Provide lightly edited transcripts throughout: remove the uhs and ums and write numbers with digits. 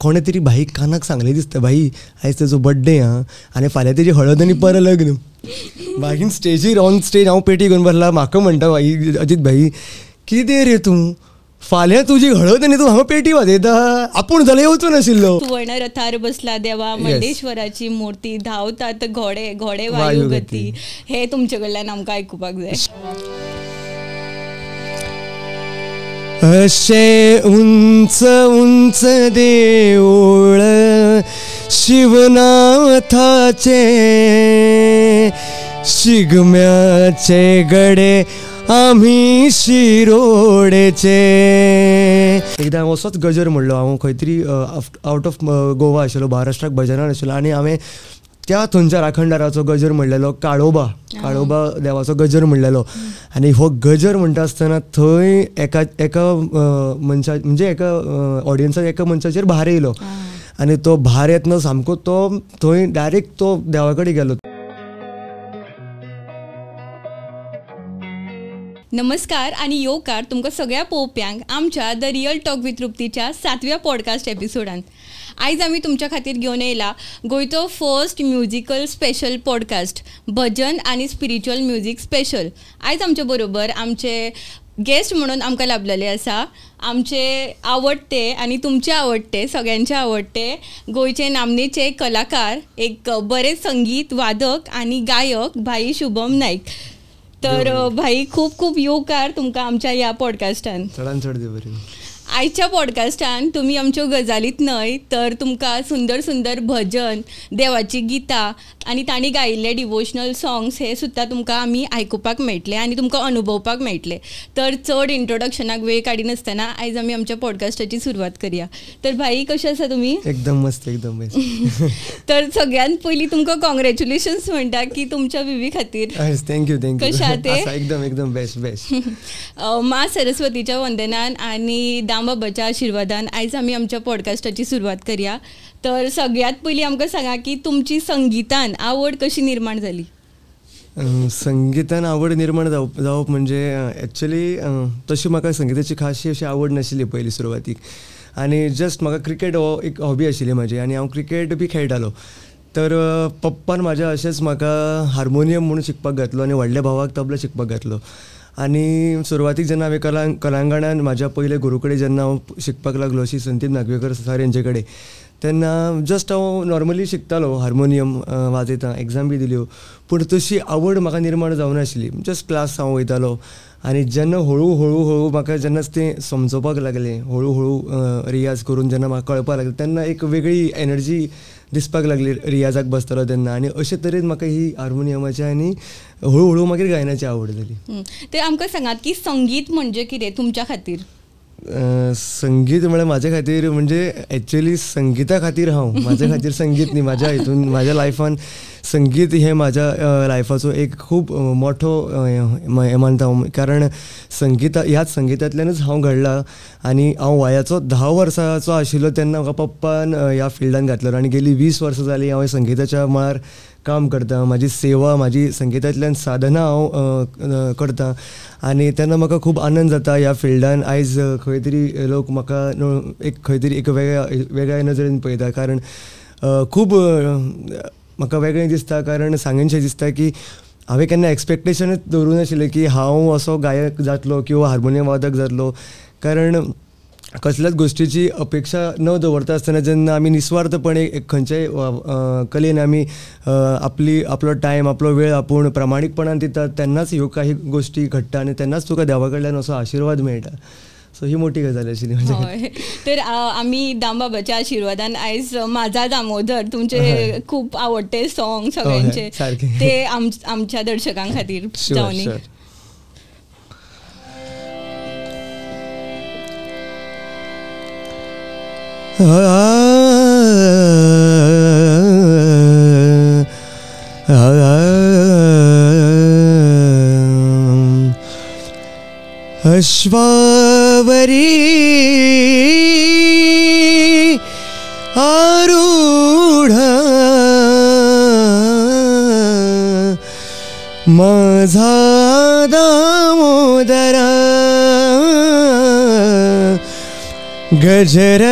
कोणे तरी भाईक कानाक सांगलें दिसता, भाई आयज तेजो बर्थडे आं आनी फाल्यां तेजी हळद आनी पर लग्न. भाईन स्टेजीर ऑन स्टेज हांव पेटी घेवन बसला. म्हाका म्हणटा भाई, अजीत भाई कितें रे तूं, फाल्यां तुजी हळद आनी तूं हांगा पेटी वाजयता, आपूण जाल्यार येवचो नाशिल्लो. सुवर्ण रथार बसला देवा, मंडेश्वराची मूर्ती, धांवतात घोडे, घोडे वायुगती. हे तुमचे कडल्यान आमकां आयकुपाक जाय. अशे उंच उंच देऊळ शिवनाथाचे, शिगम्याचे गडे आम्ही शिरोडेचे. एकदां हांव असोच गजर म्हणलो. हांव खंय तरी आउट ऑफ गोवा आशिल्लो, महाराष्ट्राक भजनान आशिल्लो आनी हांवें त्या थंयच्या राखणदाराचो गजर म्हणलेलो, काळोबा देवाचो गजर म्हणलेलो. आनी हो गजर म्हणटा आसतना थंय एका मनशा म्हणजे एका ऑडियन्साक एका मनशाचेर भार येयलो आनी तो भार येतना सामको तो थंय डायरेक्ट तो देवा कडेन गेलो. नमस्कार आणि येवकार तुमकां सगळ्या पळोवप्यांक आमच्या द रियल टॉक विथ तृप्तीच्या 7व्या पॉडकास्ट एपिसोडांत. आयज आमी तुमच्या खातीर घेवन येयला गोंयचो फर्स्ट म्युजिकल स्पेशल पॉडकास्ट, भजन आनी स्पिरिच्युअल म्युजीक स्पेशल. आयज आमचे बरोबर आमचे गेस्ट म्हणून आमकां लाभलेले आसा आमचे आवडटे आनी तुमचे आवडटे, सगळ्यांचे आवडटे गोंयचे नामनेचे कलाकार, एक बरे संगीत वादक आनी गायक भाई शुभम नाईक. तर भाई खूप खूप येवकार तुमकां आमच्या ह्या पॉडकास्टान. चडान चड देव बरें. आयच्या पॉडकास्टान तुमी आमच्यो गजालीत न्हय तर तुमकां सुंदर सुंदर भजन, देवाची गितां आनी तांणी गायिल्ले डिवोशनल सॉंग्स हे सुद्दां तुमकां आमी आयकुपाक मेळटले आनी तुमकां अनुभवपाक मेळटले. तर चड इंट्रोडक्शनाक वेळ काडिनासतना आयज आमी आमच्या पॉडकास्टाची सुरवात करया. तर भाई कशे आसा तुमी? एकदम मस्त, एकदम बेस्ट. तर सगळ्यात पयलीं तुमकां कॉंग्रॅच्युलेशन्स म्हणटा की तुमच्या विवी खातीर. Thank you thank you. कशे आहा ते? एकदम एकदम बेस्ट बेस्ट. मा सरस्वतीच्या वंदनान आनी बाबाच्या आशिर्वादान आयज आमी आमच्या पॉडकास्टाची सुरवात करया. तर सगळ्यात पयलीं आमकां सांगा की तुमची संगीतान आवड कशी निर्माण जाली? संगीतान आवड निर्माण जावप म्हणजे एक्चुली तशी म्हाका संगीताची खाशी अशी आवड नाशिल्ली पयलीं सुरवातीक. आनी जस्ट म्हाका क्रिकेट हो एक हॉबी आशिल्ली म्हाजी आनी हांव क्रिकेट बी खेळटालो. तर पप्पान म्हाज्या अशेंच म्हाका हार्मोनियम म्हणून शिकपाक घातलो आनी व्हडल्या भावाक तबला शिकपाक घातलो. आनी सुरवातीक जेन्ना हांवें कलांगणान म्हाज्या पयले गुरू कडेन जेन्ना हांव शिकपाक लागलो, श्री संदीप नागवेकर सर हेंचे कडेन, तेन्ना जस्ट हांव नॉर्मली शिकतालो हार्मोनियम वाजयता, एग्जाम बी दिल्यो, पूण तशी आवड म्हाका निर्माण जावं नाशिल्ली. जस्ट क्लास हांव वयतालो आनी जेन्ना हळू हळू हळू म्हाका जेन्ना तें समजोवपाक लागलें, हळू हळू रियाज करून जेन्ना म्हाका कळपाक लागलें तेन्ना एक वेगळी एनर्जी दिसपाक लागली रियाजाक बसतालो तेन्ना. आनी अशे तरेन म्हाका ही हार्मोनियमाची आनी हळू हळू मागीर गायनाची आवड जाली. ते आमकां सांगात की संगीत म्हणजे कितें तुमच्या खातीर? संगीत म्हळ्यार म्हाज्या खातीर म्हणजे एक्चुअली संगिता खातीर हांव, म्हाज्या खातीर संगीत न्ही. म्हाज्या हितून म्हाज्या लायफान संगीत हें म्हाज्या लायफाचो एक खूब मोठो हें मानता हांव. कारण ह्याच संगितांतल्यानूच हांव घडलां आनी हांव वयाचो 10 वर्साचो आशिल्लो तेन्ना म्हाका पप्पान ह्या फिल्डान घातलो आनी गेली 20 वर्सां जालीं हांव संगिताच्या मळार काम करता. म्हाजी सेवा, म्हाजी संगितांतल्यान साधना हांव करतां आनी तेन्ना म्हाका खूब आनंद जाता ह्या फिल्डान. आयज खंय तरी लोक म्हाका एक खंय तरी एक वेगळ्या नजरेन पळयता. कारण खूब म्हाका वेगळें दिसता, कारण सांगनशें दिसता की हांवें केन्ना एक्सपेक्टेशनूच दवरूं नाशिल्लें की हांव असो गायक जातलो किंवा हार्मोनियम वादक जातलो. कारण कसल्याच गोश्टीची अपेक्षा न दवरता आसतना जेन्ना आमी निस्वार्थपणे खंयच्याय कलेन आमी आपलो टायम, आपलो वेळ आपूण प्रामाणीकपणान दितात तेन्नाच ह्यो काही गोश्टी घडटा आनी तेन्नाच तुका देवा कडल्यान असो आशिर्वाद मेळटा. सो ही मोठी गजाल आशिल्ली म्हाज्या खातीर. तर आमी दामबाबाच्या आशिर्वादान आयज माझा दामोदर तुमचे खूब आवडटे सॉंग सगळ्यांचे ते आमच्या दर्शकां खातीर जावनी. अश्वावरी आरूढ माझा दामोदर, गजर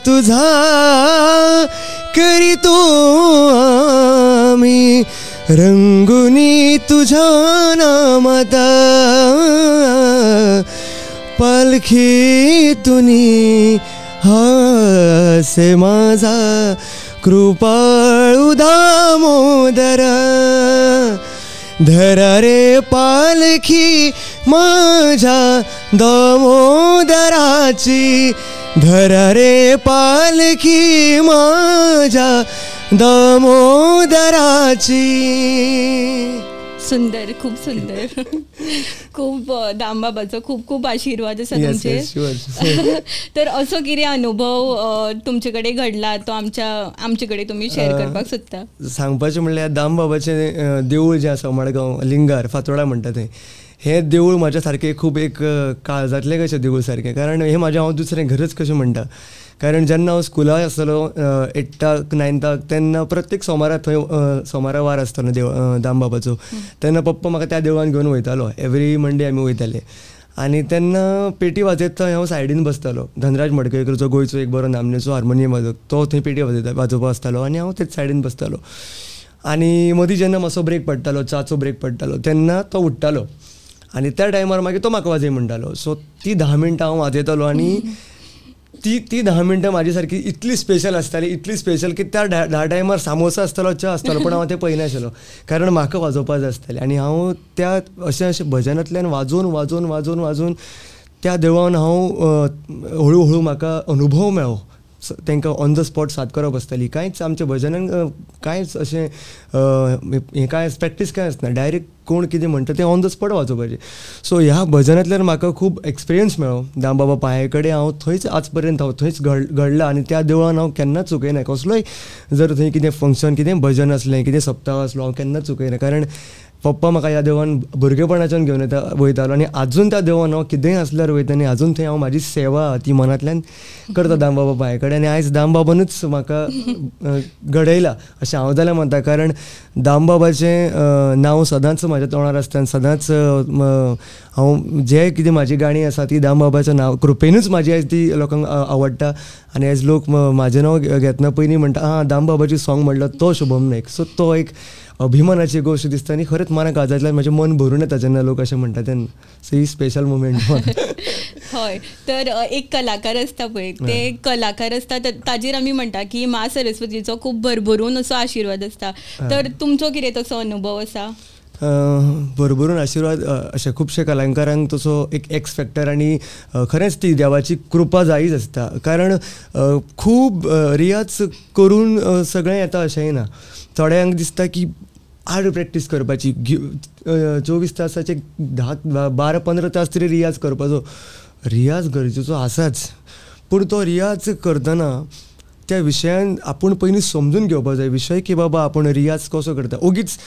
तुझा करीतो आम्ही रंगुनी तुझ्या नामात पालखीतुनी हासे माझा कृपाळू दामोदर धरा रे पालखी माझ्या दामोदराची धरा रे पालखी माझ्या दामोदराची. सुंदर, खूप सुंदर. खूप दामबाबाचं खूप खूप आशीर्वाद आसा तुमचे. तर असो कितें अनुभव तुमचे घडला तो आमचे कडेन तुमी शेअर करपाक सोदता? सांगपाचें म्हणल्यार दामबाबाचें देवूळ जें आसा मडगांव लिंगार फातोर्डा म्हणटा थंय, हें देवूळ म्हाज्या सारकें खूब एक काळजातलें कशें देवूळ सारकें. कारण हें म्हाजें हांव दुसरें घरच कशें म्हणटा. कारण जेन्ना हांव स्कुलाक आसतलो 8th 9th तेन्ना प्रत्येक सोमारा थंय सोमारा वार आसतलो दामबाबाचो, तेन्ना पप्पा म्हाका त्या देवळान घेवन वयतालो. एवरी मंडे आमी वयताले. आनी तेन्ना पेटी वाजयत थंय हांव सायडीन बसतालो. धनराज मडकयकरचो गोंयचो एक बरो नामनेचो हार्मोनियम वाजोवक, तो थंय पेटी वाजोवपाक आसतालो आनी हांव तेच सायडीन बसतालो. आनी मदीं जेन्ना मातसो ब्रेक पडटालो, च्याचो ब्रेक पडटालो, तेन्ना तो उठ्ठालो आनी त्या टायमार मागीर तो म्हाका वाजय म्हणटालो. सो ती 10 मिनटां हांव वाजयतालो आनी ती 10 मिनटां म्हाजी सारकी इतली स्पेशल आसताली, इतली स्पेशल की त्या धा टायमार सामोसा आसतालो, च्या आसतालो, पूण हांव तें पळयनाशिल्लो कारण म्हाका वाजोवपाक जाय आसतालें. आनी हांव त्या अशें भजनांतल्यान वाजोवन त्या देवळान हांव हळू हळू म्हाका अनुभव मेळ्ळो. तांकां ऑन द स्पॉट साद करप आसताली. कांयच आमच्या भजनान कांयच अशें हें कांय प्रॅक्टीस कांय आसना, डायरेक्ट कोण कितें म्हणटा तें ऑन द स्पॉट वाजोवपाचें. सो ह्या भजनांतल्यान म्हाका खूब एक्सपिरियन्स मेळ्ळो. दामबाबा पांया कडेन हांव थंयच आज पर्यंत हांव थंयच घडलां आनी त्या देवळान हांव केन्नाच चुकयना. कसलोय जर थंय कितें फंक्शन, कितें भजन आसलें, कितें सप्ताह आसलो, हांव केन्नाच चुकयना. कारण पप्पा म्हाका ह्या देवळान भुरगेपणाच्यान घेवन वयतालो आनी आजून त्या देवळान हांव कितेंय आसल्यार वयता आनी आजून थंय हांव म्हाजी सेवा ती मनांतल्यान करता दामबाबा पांया कडेन. आनी आयज दामबाबानूच म्हाका घडयला अशें हांव जाल्यार म्हणटा. कारण दामबाबाचें नांव सदांच म्हाज्या तोंडार आसता आनी सदांच हांव जे कितें म्हाजी गाणी आसा ती दामबाबाच्या नांव कृपेनूच म्हाजी आयज ती लोकांक आवडटा. आनी आयज लोक म्हाजें नांव घेतना पयलीं म्हणटा दामबाबाची सॉंग म्हणल्यार तो शुभम नायक. सो तो एक अभिमानाची गोश्ट दिसता आनी खरेंच मनाक काळजांतल्यान म्हजें मन भरून येता जेन्ना लोक अशें म्हणटा तेन्ना. सो ही स्पेशल मुमेंट. हय, तर एक कलाकार आसता पळय, ते कलाकार आसता ताजेर आमी म्हणटा की मा सरस्वतीचो खूब भरभरून असो आशिर्वाद आसता. तर तुमचो कितें तसो अनुभव आसा? भरभरून आशिर्वाद अशे खुबशे कलाकारांक तसो एक एक्स फॅक्टर आनी खरेंच ती देवाची कृपा जायच आसता. कारण खूब रियाज करून सगळें येता अशेंय ना. थोड्यांक दिसता की हार्ड प्रॅक्टीस करपाची, 24 तासाचे 10-12-15 तास तरी रियाज करपाचो. रियाज गरजेचो आसाच, पूण तो रियाज करतना त्या विशयान आपूण पयलीं समजून घेवपाक जाय विशय की बाबा आपूण रियाज कसो करता. ओगीच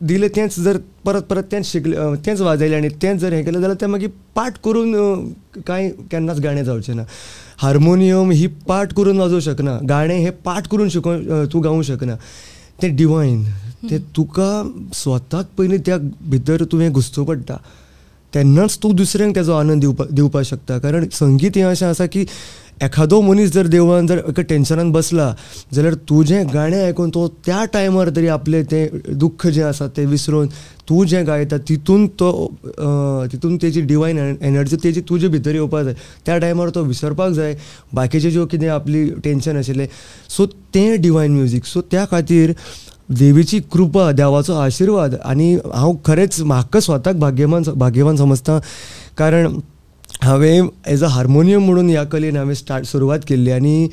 दिलें तेंच जर परत तेंच शिकलें, तेंच वाजयलें आनी तेंच जर हें केलें जाल्यार तें मागीर पाठ करून कांय केन्नाच गाणें जावचें ना. हार्मोनियम ही पाठ करून वाजोवंक शकना, गाणें हें पाठ करून तूं गावूंक शकना. तें डिवायन, तें तुका स्वताक पयलीं त्या भितर तुवें घुसचो पडटा, तेन्नाच तूं दुसऱ्यांक तेजो आनंद दिवपाक शकता. कारण संगीत हें अशें आसा की एखादो मनीस जर देवळान जर एका टेन्शनान बसला जाल्यार तुजें गाणें आयकून तो त्या टायमार तरी आपलें तें दुख्ख जें आसा तें विसरून तूं जें गायता तितून तेजी डिवायन एनर्जी तेजी तुजे भितर येवपाक जाय. त्या टायमार तो विसरपाक जाय बाकीचे ज्यो कितें आपली टेन्शन आशिल्लें. सो तें डिवायन म्युजीक. सो त्या खातीर देवीची कृपा, देवाचो आशिर्वाद. आनी हांव खरेंच म्हाका स्वताक भाग्यवान समजता. कारण हांवें एज अ हार्मोनियम म्हणून ह्या कलेन हांवें सुरवात केल्ली आनी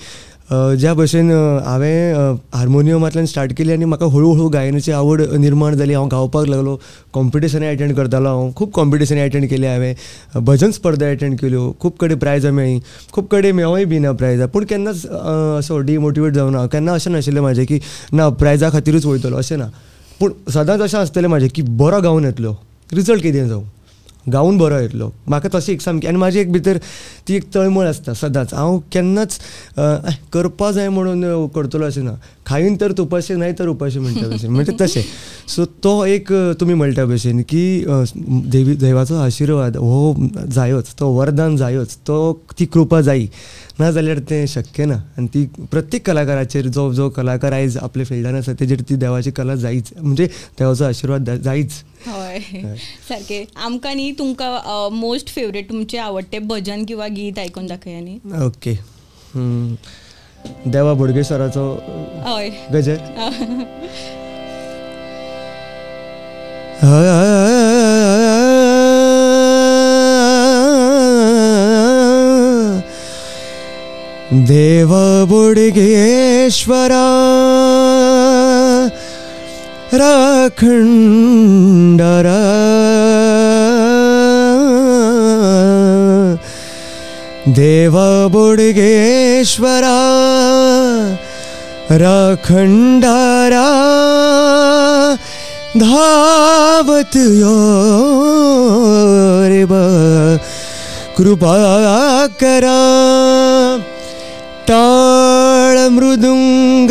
ज्या भशेन हांवें हार्मोनियमांतल्यान स्टार्ट केली आनी म्हाका हळू हळू गायनाची आवड निर्माण जाली. हांव गावपाक लागलो, कॉम्पिटिशनां एटेंड करतालो हांव, खूब कॉम्पिटिशनां एटेंड केली हांवें, भजन स्पर्धा एटेंड केल्यो, खूब कडेन प्रायजां मेळ्ळीं, खूब कडेन मेळोय बी ना प्रायजां. पूण केन्नाच असो डिमोटिवेट जावं ना. केन्ना अशें नाशिल्लें म्हाजें की ना प्रायजा खातीरूच वयतलो, अशें ना. पूण सदांच अशें आसतलें म्हाजें की बरो गावन येतलो, रिजल्ट कितें जावं, गावन बरो येतलो. म्हाका तशी एक सामकी आनी म्हाजी एक भितर ती एक तळमळ आसता सदांच. हांव केन्नाच करपा जाय म्हणून करतलो अशें ना. खाईन तर तुपाशें नाही तर उपाशें म्हणटा भशेन, म्हणजे तशें. सो तो एक तुमी म्हणटा भशेन की देवाचो आशिर्वाद हो जायोच, तो वरदान जायोच, तो ती कृपा जायी ना जाल्यार तें शक्य ना. आनी ती प्रत्येक कलाकाराचेर जो कलाकार आयज आपल्या फिल्डान आसा तेजेर ती देवाची कला जायच, म्हणजे देवाचो आशिर्वाद जायच. हय सारकें. आमकां न्ही तुमकां मोस्ट फेवरेट तुमचें आवडटें भजन किंवा गीत आयकून दाखया न्ही. ओके. देवा बोडगेश्वराचो हय गजर. देवा बोडगेश्वरा राखंडारा देवा बोडगेश्वरा राखंडारा धावत यो रे बा कृपा करा. टाळ मृदुंग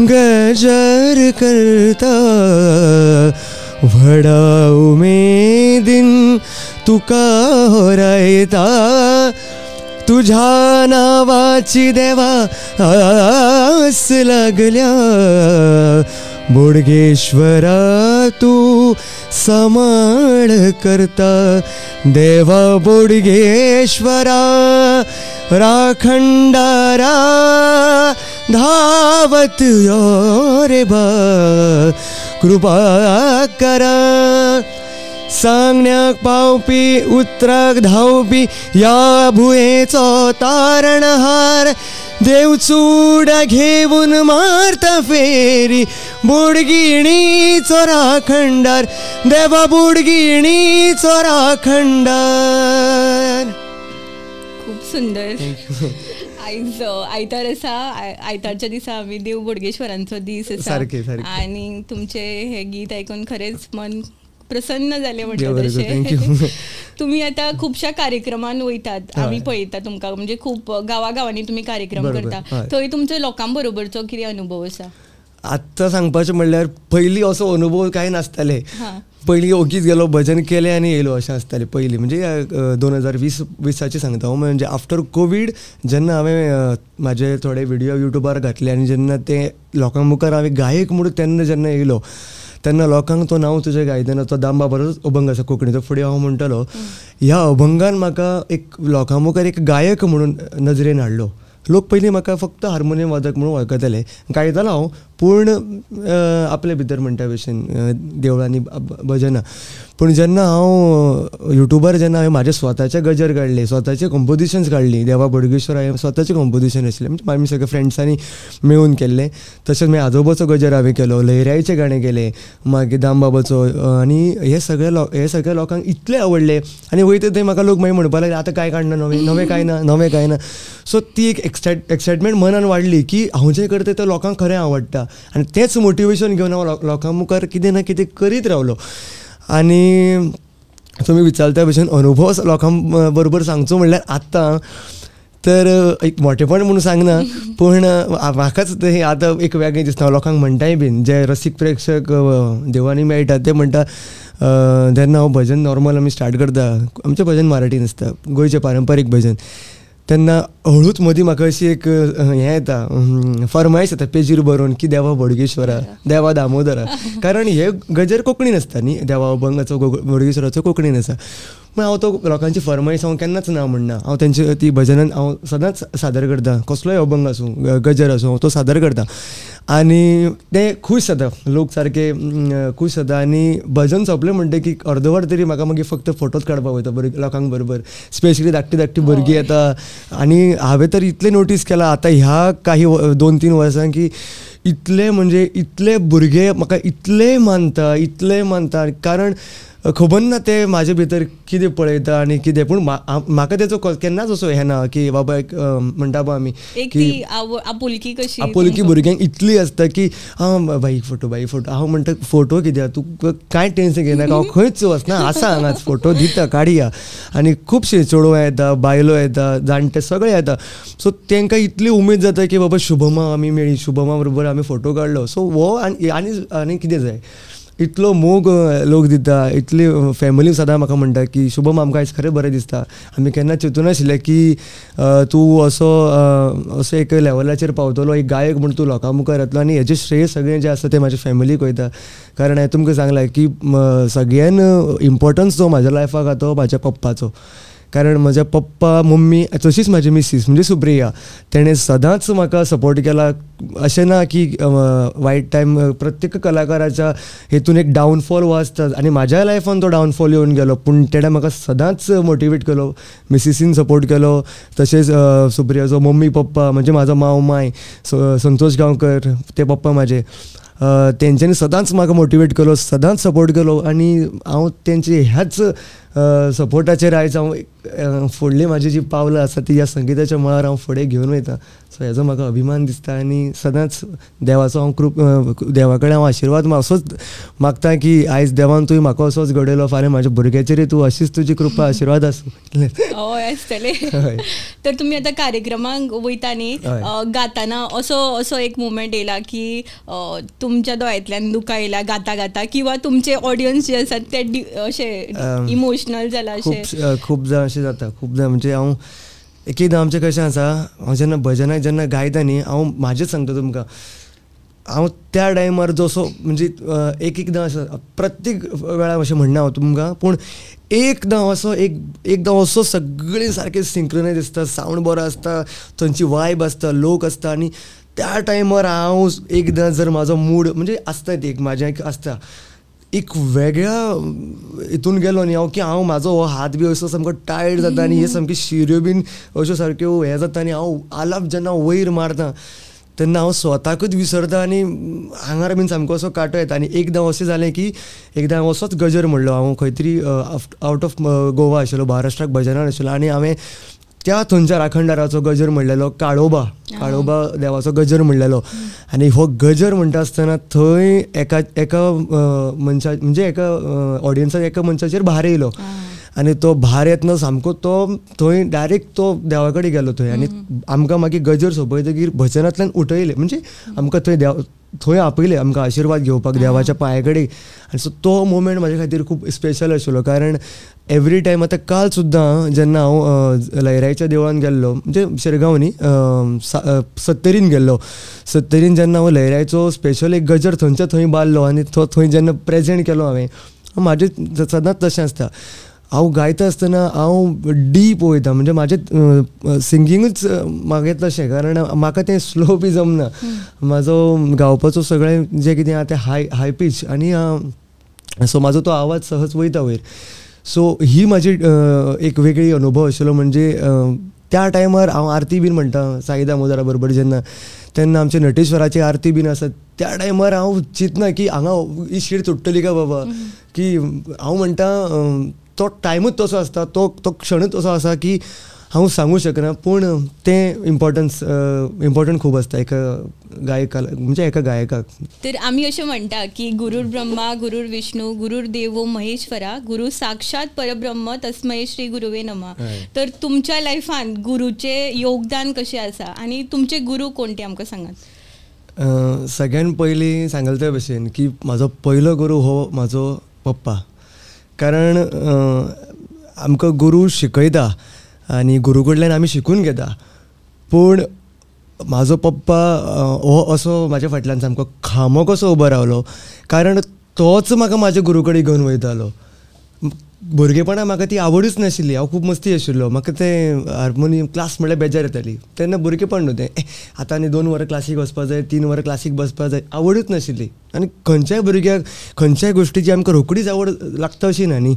गजर करता व्हडा उमेदीन तुका होरायता. तुझ्या नावाची देवा आस लागल्या बोडगेश्वरा तू सांभाळ करता. देवा बोडगेश्वरा राखंडारा धावत यो रे बा कृपा करा. सांगण्याक पावपी उतराक धावपी या भुयेचो तारणहार देव चुडा घेवन मारता फेरी बोडगिणीचो राखंडार. देवा बोडगिणीचो राखंडार. खूप सुंदर. आयज आयतार आसा, आयतारच्या दिसा आमी देव बोडगेश्वरांचो दीस आसा आनी तुमचे हे गीत आयकून खरेंच मन प्रसन्न जाले म्हणटा तशें. तुमी आतां खुबश्या कार्यक्रमान वयतात, आमी पळयता तुमकां, म्हणजे खूब गांवागांवांनी तुमी कार्यक्रम करता. थंय तुमचो लोकां बरोबरचो कितें अनुभव आसा? आत्तां सांगपाचें म्हणल्यार पयलीं असो अनुभव कांय नासताले. पयलीं ओगीच गेलो भजन केलें आनी येयलो अशें आसतालें पयलीं. म्हणजे 2020 सांगता हांव. म्हणजे आफ्टर कोवीड जेन्ना हांवें म्हाजे थोडे व्हिडियो युट्यूबार घातले आनी जेन्ना ते लोकां मुखार हांवें गायक म्हणून तेन्ना जेन्ना येयलो तेन्ना लोकांक तो नांव तुजें गायतना तो दामबाबाचोच अभंग आसा कोंकणीचो, फुडें हांव म्हणटलो. ह्या अभंगान म्हाका एक लोकां मुखार एक गायक म्हणून नजरेन हाडलो. लोक पयलीं म्हाका फक्त हार्मोनियम वादक म्हणून वळखताले. गायतालो हांव, पूण आपले भितर म्हणटा भशेन देवळांनी भजनां. पूण जेन्ना हांव युट्यूबार जेन्ना हांवें म्हाजे स्वताचे गजर काडले, स्वताचे कंपोजिशन्स काडलीं, देवा बोडगेश्वर हांवें स्वताचें कंपोजिशन आसलें, म्हणजे आमी सगळे फ्रेंड्सांनी मेळून केल्लें. तशेंच मागीर आजोबाचो गजर हांवें केलो, लयराईचे गाणें केले, मागीर दामबाबाचो. आनी हे सगळे लोकांक इतले आवडले आनी वयता थंय म्हाका लोक मागीर म्हणपाक लागले आतां काय काडना, नवें काय ना. सो ती एक एक्सायटमेंट मनान वाडली की हांव जें करता तें लोकांक खरें आवडटा आनी तेंच मोटिवेशन घेवन हांव लोकां मुखार कितें ना कितें करीत रावलो. आनी तुमी विचारता भशेन अनुभव लोकां बरोबर सांगचो म्हणल्यार आत्तां तर एक मोठेपण म्हणून सांगना, पूण म्हाकाच तें आतां एक वेगळें दिसता. लोकांक म्हणटाय बीन, जे रसीक प्रेक्षक देवानी मेळटा ते म्हणटा जेन्ना हांव भजन नॉर्मल आमी स्टार्ट करता, आमचें भजन मराठीन आसता, गोंयचें पारंपारीक भजन, तेन्ना हळूच मदीं म्हाका अशी एक हें येता, फरमायश येता पेजीर बरोवन की देवा बोडगेश्वरा, देवा दामोदरा. कारण हे गजर कोंकणीन आसता न्ही, देवा अभंगाचो बोडगेश्वराचो कोंकणीन आसा. पूण हांव तो लोकांची फरमायश हांव केन्नाच ना म्हणना. हांव तेंची ती भजनान हांव सदांच सादर करता, कसलोय अभंग आसूं गजर आसूं हांव तो सादर करता. आनी ते खूश जाता, लोक सारके खूश जाता. आनी भजन सोंपलें म्हणटा की अर्दवर तरी म्हाका मागीर फक्त फोटोच काडपाक वयता लोकांक बरोबर. स्पेशली धाकटी भुरगीं येता. आनी हांवें तर इतलें नोटीस केलां आतां ह्या काही 2-3 वर्सां की इतले भुरगे म्हाका इतले मानता. कारण खबर ना ते म्हाजे भितर कितें पळयता आनी कितें, पूण म्हाका तेचो केन्नाच असो हें ना की बाबा एक म्हणटा पळय आमी की आपुलकी कशी, आपुलकी भुरग्यांक इतली आसता की बाई फोटो हांव म्हणटा फोटो कित्याक, तूं कांय टेन्शन घेयनाका, हांव खंयच वचना, आसा हांगाच फोटो दिता काडया. आनी खुबशे चेडवां येता, बायलो येता, जाणटे सगळे येता. सो तांकां इतली उमेद जाता की बाबा शुभमा आमी मेळ्ळी, शुभमा बरोबर आमी फोटो काडलो. सो हो आनी कितें जाय. इतलो मोग लोक दिता, इतली फॅमिली सदां म्हाका म्हणटा की शुभम आमकां आयज खरें बरें दिसता. आमी केन्ना चिंतून नाशिल्ले की तूं असो एक लेवलाचेर पावतलो, एक गायक म्हूण तूं लोकां मुखार येतलो. आनी हेजें श्रेय सगळें जें आसा तें म्हाज्या फॅमिलीक वयता. कारण हांवें तुमकां सांगलां की सगळ्यान इम्पॉर्टन्स जो म्हाज्या लायफाक आसा तो म्हाज्या पप्पाचो. कारण म्हज्या पप्पा मम्मी तशीच म्हाजी मिसीस म्हणजे सुप्रिया, तेणें सदांच म्हाका सपोर्ट केला. अशें ना की वायट टायम, प्रत्येक कलाकाराच्या हेतून एक डावनफॉल हो आसताच आनी म्हाज्या लायफान तो डावनफॉल येवन गेलो, पूण तेणें म्हाका सदांच मोटिवेट केलो, मिसिसीन सपोर्ट केलो. तशेंच सुप्रियाचो मम्मी पप्पा म्हणजे म्हाजो मांव माय संतोश गांवकर, ते पप्पा म्हाजे, तेंच्यांनी सदांच म्हाका मोटिवेट केलो, सदांच सपोर्ट केलो. आनी हांव तेंचे ह्याच सपोर्टाचेर आयज हांव फुडली म्हाजी जी पावलां आसा ती ह्या संगीताच्या मळार हांव फुडें घेवन वयता. सो हेजो म्हाका अभिमान दिसता. आनी सदांच देवाचो हांव देवा कडेन हांव आशिर्वाद असोच मागता की आयज देवान तुवें म्हाका असोच घडयलो, फाल्यां म्हाज्या भुरग्याचेरूय तूं अशीच तुजी कृपा आशिर्वाद आसूं. हय आसतलें. तर तुमी आतां कार्यक्रमांक वयता न्ही, गाताना असो एक मुमेंट येयला की तुमच्या दोळ्यांतल्यान दुकां येयला गाता गाता, किंवा तुमचे ऑडियन्स जे आसात ते अशे इमोशनल जाला अशें? खूबदां अशें जाता, खूबदां. म्हणजे हांव एकदां आमचें कशें आसा, हांव जेन्ना भजनाक जेन्ना गायता न्ही, हांव म्हाजेंच सांगता तुमकां, हांव त्या टायमार जसो म्हणजे एकदां असो प्रत्येक वेळार अशें म्हणना हांव तुमकां, पूण एकदां असो सगळें सारकें सिंक्रोनायज आसता, सावंड बरो आसता, थंयची वायब आसता, लोक आसता, आनी त्या टायमार हांव एकदां जर म्हाजो मूड म्हणजे आसता एक म्हाजें एक आसता एक वेगळ्या हितून गेलो न्ही हांव, की हांव म्हाजो हो हात बी असो सामको टायर्ड जाता आनी हे सामकी शिऱ्यो बीन अश्यो सारक्यो हे जाता. आनी हांव आलाप जेन्ना वयर मारता तेन्ना हांव स्वताकूच विसरता आनी आंगार बीन सामको असो कांटो येता. आनी एकदां अशें जालें की एकदां हांव असोच गजर म्हणलो, हांव खंय तरी आवट ऑफ गोवा आशिल्लो, महाराष्ट्राक भजनान आशिल्लो, आनी हांवें त्या थंयच्या राखणदाराचो गजर म्हणलेलो, काळोबा देवाचो गजर म्हणलेलो. आनी हो गजर म्हणटा आसतना थंय एका मनशा म्हणजे एका ऑडियन्साक एका मनशाचेर भार येयलो, आनी तो भार येतना सामको तो थंय डायरेक्ट तो देवा कडेन गेलो थंय. आनी आमकां मागीर गजर सोंपयतकीर भजनांतल्यान उठयले, म्हणजे आमकां थंय आपयले आमकां आशिर्वाद घेवपाक देवाच्या पांया कडेन. आनी सो तो मोमेंट म्हाजे खातीर खूब स्पेशल आशिल्लो. कारण एवरी टायम आतां काल सुद्दां जेन्ना हांव लयराईच्या देवळान गेल्लो, म्हणजे शिरगांव न्ही, सत्तरीन गेल्लो, सत्तरीन जेन्ना हांव लयराईचो स्पेशल एक गजर थंयच्या थंय बांदलो आनी तो थंय जेन्ना प्रेजेंट केलो हांवें, म्हाजें सदांच तशें आसता. हांव गायता आसतना हांव डीप वयता, म्हणजे म्हजें सिंगींगूच म्हागे तशें, कारण म्हाका तें स्लो बी जमना. म्हाजो गावपाचो सगळें जें कितें आहा तें हाय पीच, आनी सो म्हाजो तो आवाज सहज वयता वयर. सो ही म्हाजी एक वेगळी अनुभव आशिल्लो. म्हणजे त्या टायमार हांव आरती बीन म्हणटा साई दामोदरा बरोबर जेन्ना, तेन्ना आमचे नटेश्वराची आरती बीन आसा, त्या टायमार हांव चिंतना की हांगा ही शीर तुट्टली काय बाबा, की हांव म्हणटा तो टायमूच तसो आसता, तो क्षणूच तसो आसा की हांव सांगूं शकना. पूण तें इम्पॉर्टंट खूब आसता एका गायकाक, म्हणजे एका गायकाक. तर आमी अशें म्हणटा की गुरुर ब्रह्मा गुरुर विष्णू गुरुर देवो महेश्वरा गुरु साक्षात परब्रह्म तस्मै श्री गुरुवे नमः. तर तुमच्या लायफान गुरुचें योगदान कशें आसा आनी तुमचे गुरु कोणते आमकां सांगात? सगळ्यान पयलीं सांगले ते भशेन की म्हाजो पयलो गुरू हो म्हाजो पप्पा. कारण आमकां गुरू शिकयता आनी गुरू कडल्यान आमी शिकून घेता, पूण म्हाजो पप्पा हो असो म्हाज्या फाटल्यान सामको खामो कसो उबो रावलो. कारण तोच म्हाका म्हाज्या गुरू कडेन घेवन वयतालो. भुरगेपणां म्हाका ती आवडूच नाशिल्ली, हांव खूब मस्ती आशिल्लो, म्हाका तें हार्मोनियम क्लास म्हणल्यार बेजार येताली. तेन्ना भुरगेपण न्हू तें, आतां आनी 2 वरां क्लासीक वचपा जाय, 3 वरां क्लासीक बसपा जाय, आवडूच नाशिल्ली. आनी खंयच्याय भुरग्याक खंयच्याय गोश्टीची आमकां रोखडीच आवड लागता अशी ना न्ही.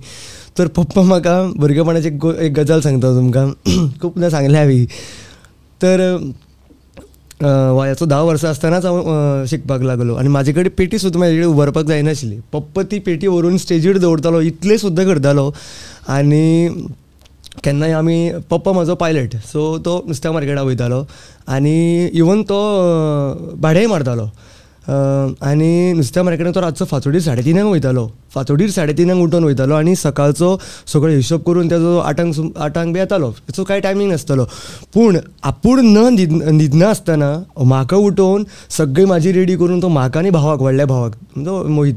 तर पप्पा म्हाका भुरगेपणाची एक गजाल सांगता तुमकां, खूबदां सांगल्या हांवें. तर वयाचो 10 वर्सां आसतनाच हांव शिकपाक लागलो, आनी म्हाजे कडेन पेटी सुद्दां म्हाजे कडेन उबारपाक जायनाशिल्ली. पप्पा ती पेटी व्हरून स्टेजीर दवरतालो, इतलें सुद्दां करतालो. आनी केन्नाय आमी पप्पा म्हाजो पायलट, सो तो नुस्त्या मार्केटाक वयतालो आनी इवन तो भाडेय मारतालो. आनी नुस्त्या मार्केटान तो रातचो फांतोडेर 3:30 वयतालो. फांतोडेर 3:30 उठून वयतालो आनी सकाळचो सगळो हिशोब करून तेजो 8 बी येतालो. सो कांय टायमींग नासतालो. पूण आपूण न्हिदना आसतना म्हाका उठोवन सगळी म्हाजी रेडी करून तो म्हाका आनी भावाक, व्हडल्या भावाक म्हणजे मोहीत,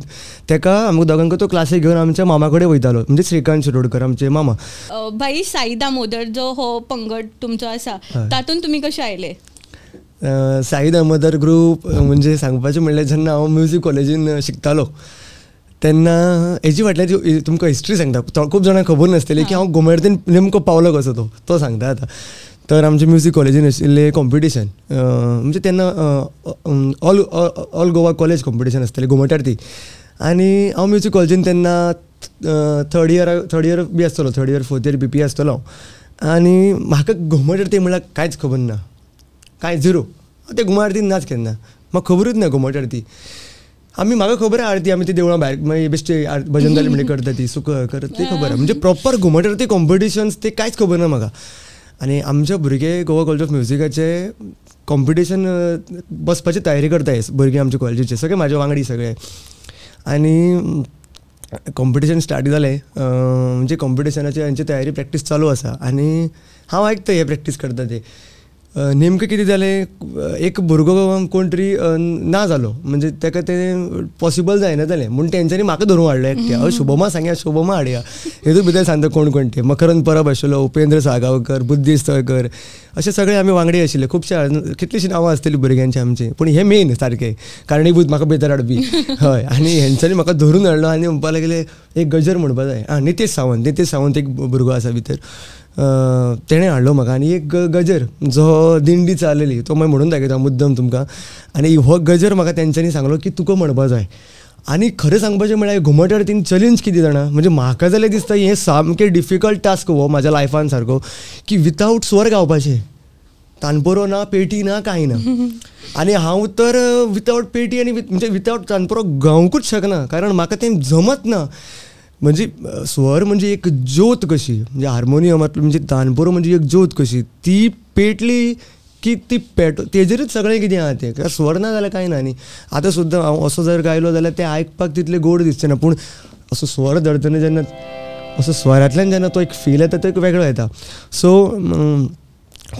ताका आमकां दोगांक तो क्लासीक घेवन आमच्या मामा कडेन वयतालो, म्हणजे श्रीकांत शिरोडकर आमचे मामा. भाई साई दामोदर जो हो पंगड तुमचो आसा तातूंत तुमी कशे आयले? साई दामोदर ग्रूप म्हणजे सांगपाचें म्हणल्यार जेन्ना हांव म्युझीक कॉलेजीन शिकतालो तेन्ना हेजी फाटल्यान तुमकां हिस्ट्री सांगता. खूब जाणांक खबर नासतली की हांव घुमटांत नेमको पावलो कसो तो सांगता आतां. तर आमचे म्युझीक कॉलेजीन आशिल्लें कॉम्पिटिशन, म्हणजे तेन्ना ऑल गोवा कॉलेज कॉम्पिटिशन आसतालें घुमट आरती. आनी हांव म्युझीक कॉलेजीन तेन्ना थर्ड इयर बी आसतलो, third year fourth year BP आसतलो हांव. आनी म्हाका घुमट आरती म्हणल्यार कांयच खबर ना, कांय झिरो. ते घुमट आरतीन नाच केन्ना, म्हाका खबरूच ना घुमट आरती. म्हाका खबर आहा आरती आमी ती देवळां भायर मागीर बेश्टे भजन जालें म्हणजे करता ती सुख करता ती खबर आहा. म्हणजे प्रॉपर घुमट आरती कॉम्पिटिशन्स ते कांयच खबर ना म्हाका. आनी आमचे भुरगे गोवा कॉलेज ऑफ म्युझिकाचे कॉम्पिटिशन बसपाची तयारी करताय भुरगे आमचे कॉलेजीचे, सगळे म्हाजे वांगडी सगळे. आनी कॉम्पिटिशन स्टार्ट जालें, म्हणजे कॉम्पिटिशनाची हांची तयारी प्रॅक्टीस चालू आसा. आनी हांव आयकता हे प्रॅक्टीस करता ते. नेमकें कितें जालें, एक भुरगो कोण तरी ना जालो, म्हणजे ताका तें पॉसिबल जायना जालें म्हूण तेंच्यांनी म्हाका धरून हाडलो एकट्या. शुभमा सांगया, शुभमा हाडया. हेतूंत भितर सांगता कोण ते मकरंद परब आशिल्लो, उपेंद्र साळगांवकर, बुद्धीश तळकर, अशे सगळे आमी वांगडी आशिल्ले. खुबशे कितलीशीं नांवां आसतलीं भुरग्यांची आमची, पूण हे मेन सारके कारणीभूत म्हाका भितर हाडपी. हय. आनी हेंच्यांनी म्हाका धरून हाडलो आनी म्हणपाक लागले एक गजर म्हणपा जाय. नितेश सावंत एक भुरगो आसा भितर, तेणें हाडलो म्हाका. आनी एक गजर जो दिंडी चाललेली तो मागीर म्हणून दाखयता मुद्दम तुमकां. आनी हो गजर म्हाका तेंच्यांनी सांगलो की तुका म्हणपा जाय. आनी खरें सांगपाचें म्हळ्यार घुमट आरतीन चॅलेंज कितें जाणा, म्हणजे म्हाका जाल्यार दिसता हें सामकें डिफिकल्ट टास्क हो म्हाज्या लायफान सारको, की विथावट स्वर गावपाचें. तानपुरो ना, पेटी ना, कांय ना. आनी हांव तर विथावट पेटी आनी म्हणजे विथावट तानपुरो गावंकूच शकना, कारण म्हाका तें जमत ना. म्हणजे स्वर म्हणजे एक ज्योत कशी, म्हणजे हार्मोनियमांतलो म्हणजे तानपुरो म्हणजे एक ज्योत कशी, ती पेटली की ती तेजेरूच सगळें कितें आहा तें. स्वर ना जाल्यार कांय ना. आनी आतां सुद्दां हांव असो जर गायलो जाल्यार तें आयकपाक तितलें गोड दिसचें ना, पूण असो स्वर धरतना जेन्ना असो स्वरांतल्यान जेन्ना तो एक फील येता तो एक वेगळो येता. सो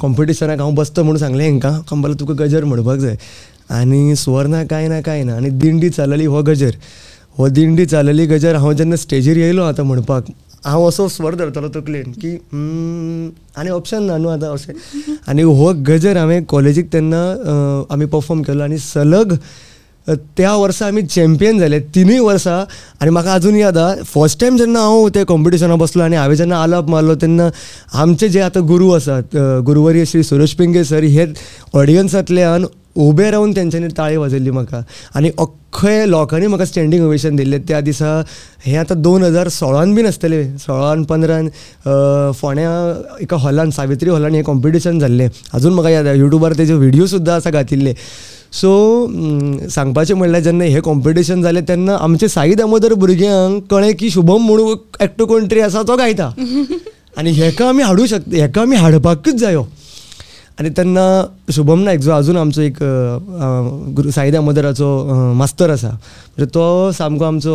कॉम्पिटिशनाक हांव बसता म्हणून सांगलें हेंकां कंपल तुका गजर म्हणपाक जाय. आनी स्वर ना, कांय ना. आनी दिंडी चालली हो दिंडी चालली गजर. हांव जेन्ना स्टेजीर येयलो आतां म्हणपाक, हांव असो स्वर धरतलो तकलेन की आनी ऑप्शन ना न्हू आतां अशें. आनी हो गजर हांवें कॉलेजीक तेन्ना आमी परफॉर्म केलो आनी सलग त्या वर्सा आमी चॅम्पियन जाले 3 वर्सां. आनी म्हाका अजून याद आहा फर्स्ट टायम जेन्ना हांव त्या कॉम्पिटिशनाक बसलो आनी हांवें जेन्ना आलाप मारलो तेन्ना आमचे जे आतां गुरू आसात, गुरुवर्य श्री सुरेश पिंगे सर, हे ऑडियन्सांतल्यान उबे रावन तेंच्यांनी ताळी वाजयल्ली म्हाका. आनी अख्खे लोकांनी म्हाका स्टँडींग ओवेशन दिल्लें त्या दिसा. हें आतां 2016 बीन आसतलें, 16-15 फोण्या एका हॉलान, सावित्री हॉलान हें कॉम्पिटिशन जाल्लें. अजून म्हाका याद आहा युट्यूबार तेजे व्हिडियो सुद्दां आसा घातिल्ले. सो सांगपाचें म्हणल्यार जेन्ना हें कॉम्पिटिशन जालें तेन्ना आमचे साई दामोदर भुरग्यांक कळ्ळें की शुभम म्हणून एकटो कोण तरी आसा तो गायता आनी हेका आमी हाडूं शकता, हेका आमी हाडपाकूच जायो. आनी तेन्ना शुभम नायक जो अजून आमचो एक साई दामोदराचो मास्तर आसा, म्हणजे तो सामको आमचो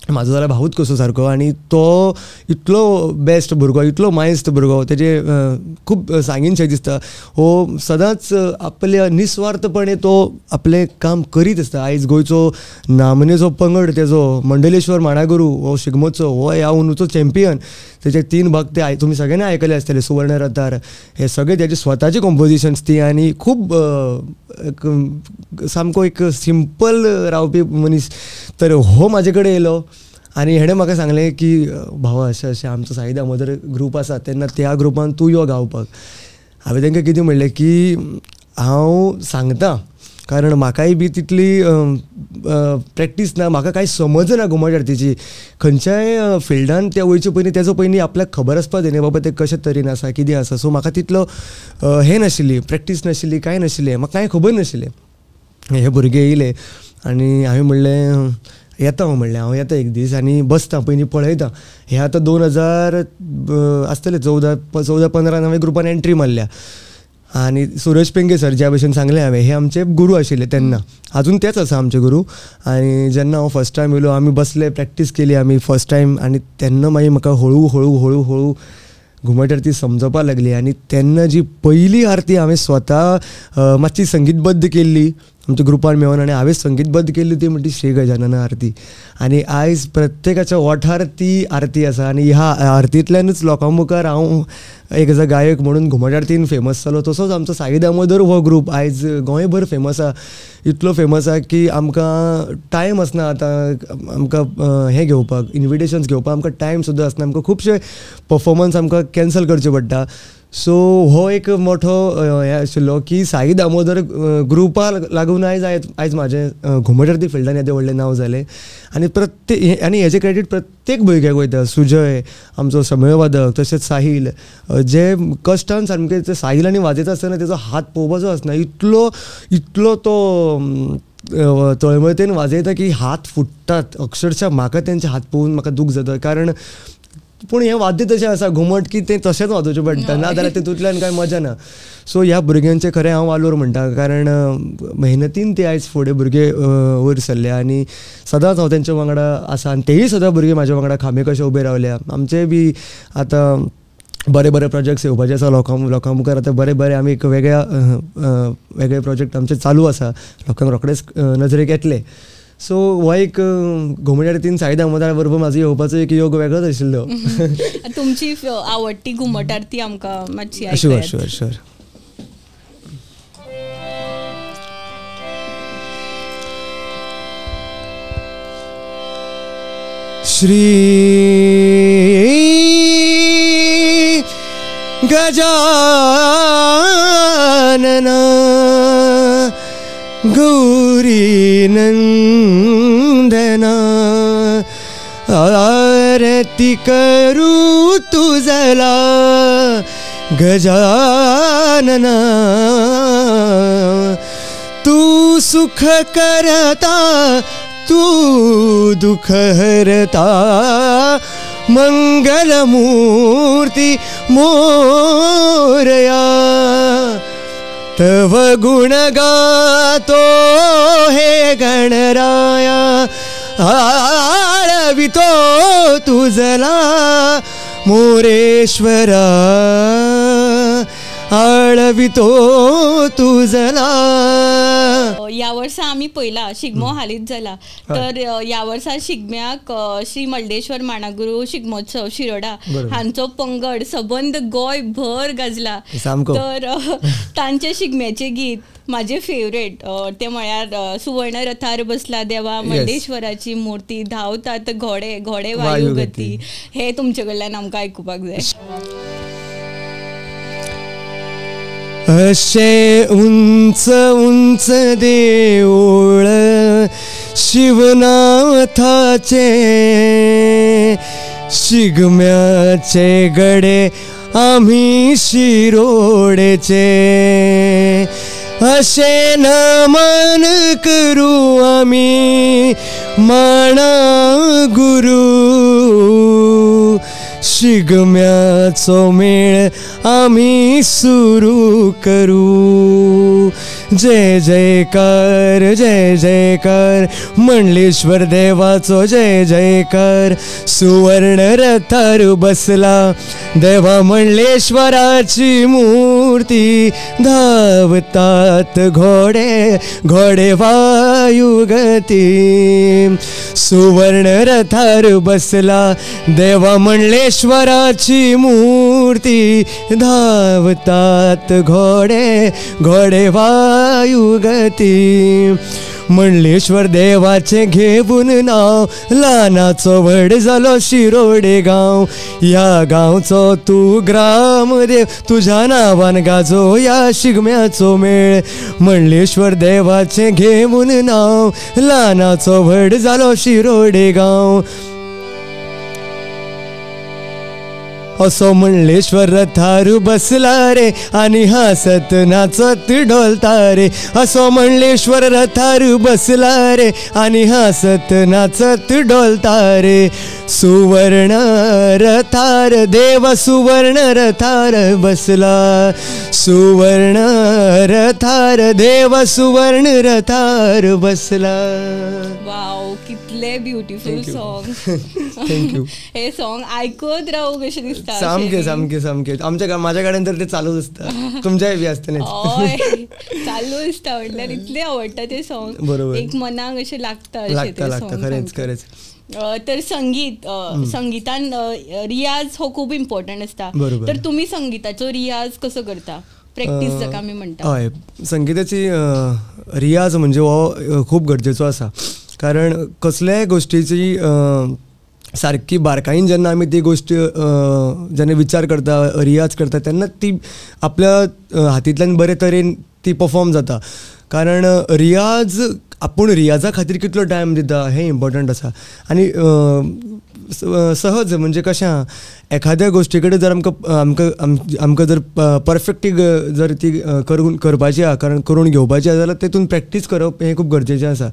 म्हाजो जाल्यार भावूच कसो सारको. आनी तो इतलो बेस्ट भुरगो, इतलो मायस्ट भुरगो, तेजे खूब सांगीनशें दिसता. हो सदांच आपल्या निस्वार्थपणे तो आपलें काम करीत आसता. आयज गोंयचो नामनेचो पंगड तेजो मंडलेश्वर मांडागुरू हो शिगमोत्सव, हो ह्या अंदूचो चॅम्पियन. तेचे 3 भाग ते तुमी सगळ्यांनी आयकले आसतले, सुवर्ण रथार, हे सगळे तेजे स्वताची कॉम्पोजिशन्स ती. आनी खूब सामको एक सिंपल रावपी मनीस. तर हो म्हाजे कडेन येयलो आनी हेणें म्हाका सांगलें की भावा अशें अशें आमचो साई दामोदर ग्रूप आसा, तेन्ना त्या ग्रुपान तूं यो गावपाक. हांवें तांकां कितें म्हणलें की हांव सांगता, कारण म्हाकाय बी तितली प्रॅक्टीस ना, म्हाका कांय समज ना घुमट आरतीची. खंयच्याय फिल्डान ते वयचे पयलीं तेजो पयलीं आपल्याक खबर आसपा जाय न्ही बाबा ते कशे तरेन आसा, कितें आसा. सो म्हाका तितलो हें नाशिल्ली, प्रॅक्टीस नाशिल्ली, कांय नाशिल्लें, म्हाका कांय खबर नाशिल्लें. हे भुरगे येयले आनी हांवें म्हणलें येता हांव येता एक दीस आनी बसता पयलीं पळयता. हे आतां 2000 आसतले 14-15 हांवें ग्रुपान एंट्री मारल्या. आनी सुरेश पेंगे सर ज्या भशेन सांगलें हांवें, हे आमचे गुरू आशिल्ले तेन्ना, अजून तेच आसा आमचे गुरू. आनी जेन्ना हांव फर्स्ट टायम येयलो, आमी बसले, प्रॅक्टीस केली आमी फर्स्ट टायम, आनी तेन्ना मागीर म्हाका हळू हळू हळू हळू घुमट आरती समजपाक लागली. आनी तेन्ना जी पयली आरती हांवें स्वता मातशी संगीतबद्ध केल्ली आमच्या ग्रुपान मेळोन, आनी हांवें संगीतबद्ध केल्ली ती म्हणटी श्री गजानन आरती. आनी आयज प्रत्येकाच्या ओठार ती आरती आसा, आनी ह्या आरतींतल्यानूच लोकां मुखार हांव एक एज अ गायक म्हणून घुमट आरतीन फेमस जालो. तसोच आमचो साई दामोदर हो ग्रूप आयज गोंयभर फेमस आसा. इतलो फेमस आसा की आमकां टायम आसना आतां आमकां हें घेवपाक, इन्विटेशन्स घेवपाक आमकां टायम सुद्दां आसना. आमकां खुबशे परफॉर्मन्स आमकां कॅन्सल करचे पडटा. सो हो एक मोठो हें आशिल्लो की साई दामोदर ग्रुपाक लागून आयज म्हाजें घुमट आरती फिल्डान येदें व्हडलें नांव जालें. आनी हेजें क्रेडीट प्रत्येक भुरग्याक वयता. सुजय आमचो समयवादक, तशेंच साहील, जे कश्टान सामकें ते साहील आनी वाजयता आसतना तेजो हात पळोवपाचो आसना, इतलो तो तळमळतेन वाजयता की हात फुट्टात अक्षरशः. म्हाका तेंचे हात पळोवन म्हाका दूख जाता, कारण पूण हें वाद्य तशें आसा घुमट की तें तशेंच वाजोवचें पडटा, ना जाल्यार तेतूंतल्यान कांय मजा ना. सो ह्या भुरग्यांचें खरें हांव वालोर म्हणटा, कारण मेहनतीन ते आयज फुडें भुरगे वयर सरले, आनी सदांच हांव तेंच्या वांगडा आसा. आनी तेयी सदां भुरगे म्हाज्या वांगडा खांबे कशे उबे रावल्या. आमचे बी आतां बरे बरे प्रोजेक्ट्स येवपाचे आसा लोकां मुखार. आतां बरे आमी एक वेगळे प्रोजेक्ट आमचे चालू आसा, लोकांक रोखडेच नजरेक येतले. सो हो एक घुमट आरतीन साई दामोदरा बरोबर म्हाजो येवपाचो एक योग वेगळोच आशिल्लो. तुमची आवडटी घुमट आरती आमकां मातशी sure sure sure. Shri Gajanan Gauri Nandana आरती करू तुझला गजानना. तू सुख करता तू दुःख हरता मंगलमूर्ती मोरया. तव गुण गातो हे गणराया आळवितो तुझला मोरेश्वरा आळवितो तुझला. ह्या वर्सा आमी पयला शिगमो हालींच जाला, तर ह्या वर्सा शिगम्याक श्री मल्लेश्वर मांडागुरू शिगमोत्सव शिरोडा हांचो पंगड सबंद गोंयभर गाजला. तर तांचे शिगम्याचे गीत म्हाजे फेवरेट ते म्हळ्यार सुवर्ण रथार बसला देवा मल्लेश्वराची मूर्ती धांवतात घोडे घोडे वायुगती. हे तुमचे कडल्यान आमकां आयकुपाक जाय. अशे उंच उंच देऊळ शिवनाथाचे शिगम्याचे गडे आम्ही शिरोडेचे. अशे नमन करू आम्ही माणा गुरु शिगम्याचो मेळ आम्ही सुरू करू. जय जयकार मंडलेश्वर देवाचो जय जयकार. सुवर्ण रथार बसला देवा मंडलेश्वराची मूर्ती धावतात घोडे घोडे वायुगती. सुवर्ण रथार बसला देवा मंडलेश्वराची मूर्ती धावतात घोडे घोडे वायुगती. मंडलेश्वर देवाचे घेऊन नाव ल्हानाचो व्हड जालो शिरोडे गांव. ह्या गांवचो तू ग्रामदेव तुझ्या नांवान गाजो या शिगम्याचो मेळ. मंडलेश्वर देवाचे घेऊन नाव ल्हानाचो व्हड जालो शिरोडे गांव. असो म्हणलेश्वर रथार बसला रे आणि हसत नाचत डोलता रे. असो म्हणलेश्वर रथार बसला रे आणि हसत नाचत डोलता रे. सुवर्ण रथार देव सुवर्ण रथार बसला. सुवर्ण रथार देव सुवर्ण रथार बसला. वाव, कितले ब्युटिफुल सॉंग. थँक्यू. हे सॉंग ऐकत राहू कशें दिसता. सामके सामके सामके माझ्या गाड्यान तर ते चालूच असता. तुमच्याय बी असता चालू दिसता म्हटल्यार इतले आवडटा ते सॉंग. बरोबर. एक मनाक अशें लागता खरेंच खरेंच. तर संगीतान रियाज हो खूब इम्पॉर्टंट असता. तर तुम्ही संगीताचो रियाज कसो करता? प्रॅक्टीस जाका आमी म्हणटा. हय, संगीताची रियाज म्हणजे हो खूब गरजेचो आसा. कारण कसल्याय गोश्टीची सारकी बारकायेन जेन्ना आमी ती गोश्ट जेन्ना विचार करता, रियाज करता, तेन्ना ती आपल्या हातींतल्यान बरे तरेन ती परफॉर्म जाता. कारण रियाज आपूण रियाजा खातीर कितलो टायम दिता हें इम्पॉर्टंट आसा. आनी सहज म्हणजे कशें आहा, एखाद्या गोश्टी कडेन जर आमकां जर परफेक्टली जर ती करपाची आहा, कारण करून घेवपाची आहा, जाल्यार तेतून प्रॅक्टीस करप हें खूब गरजेचें आसा.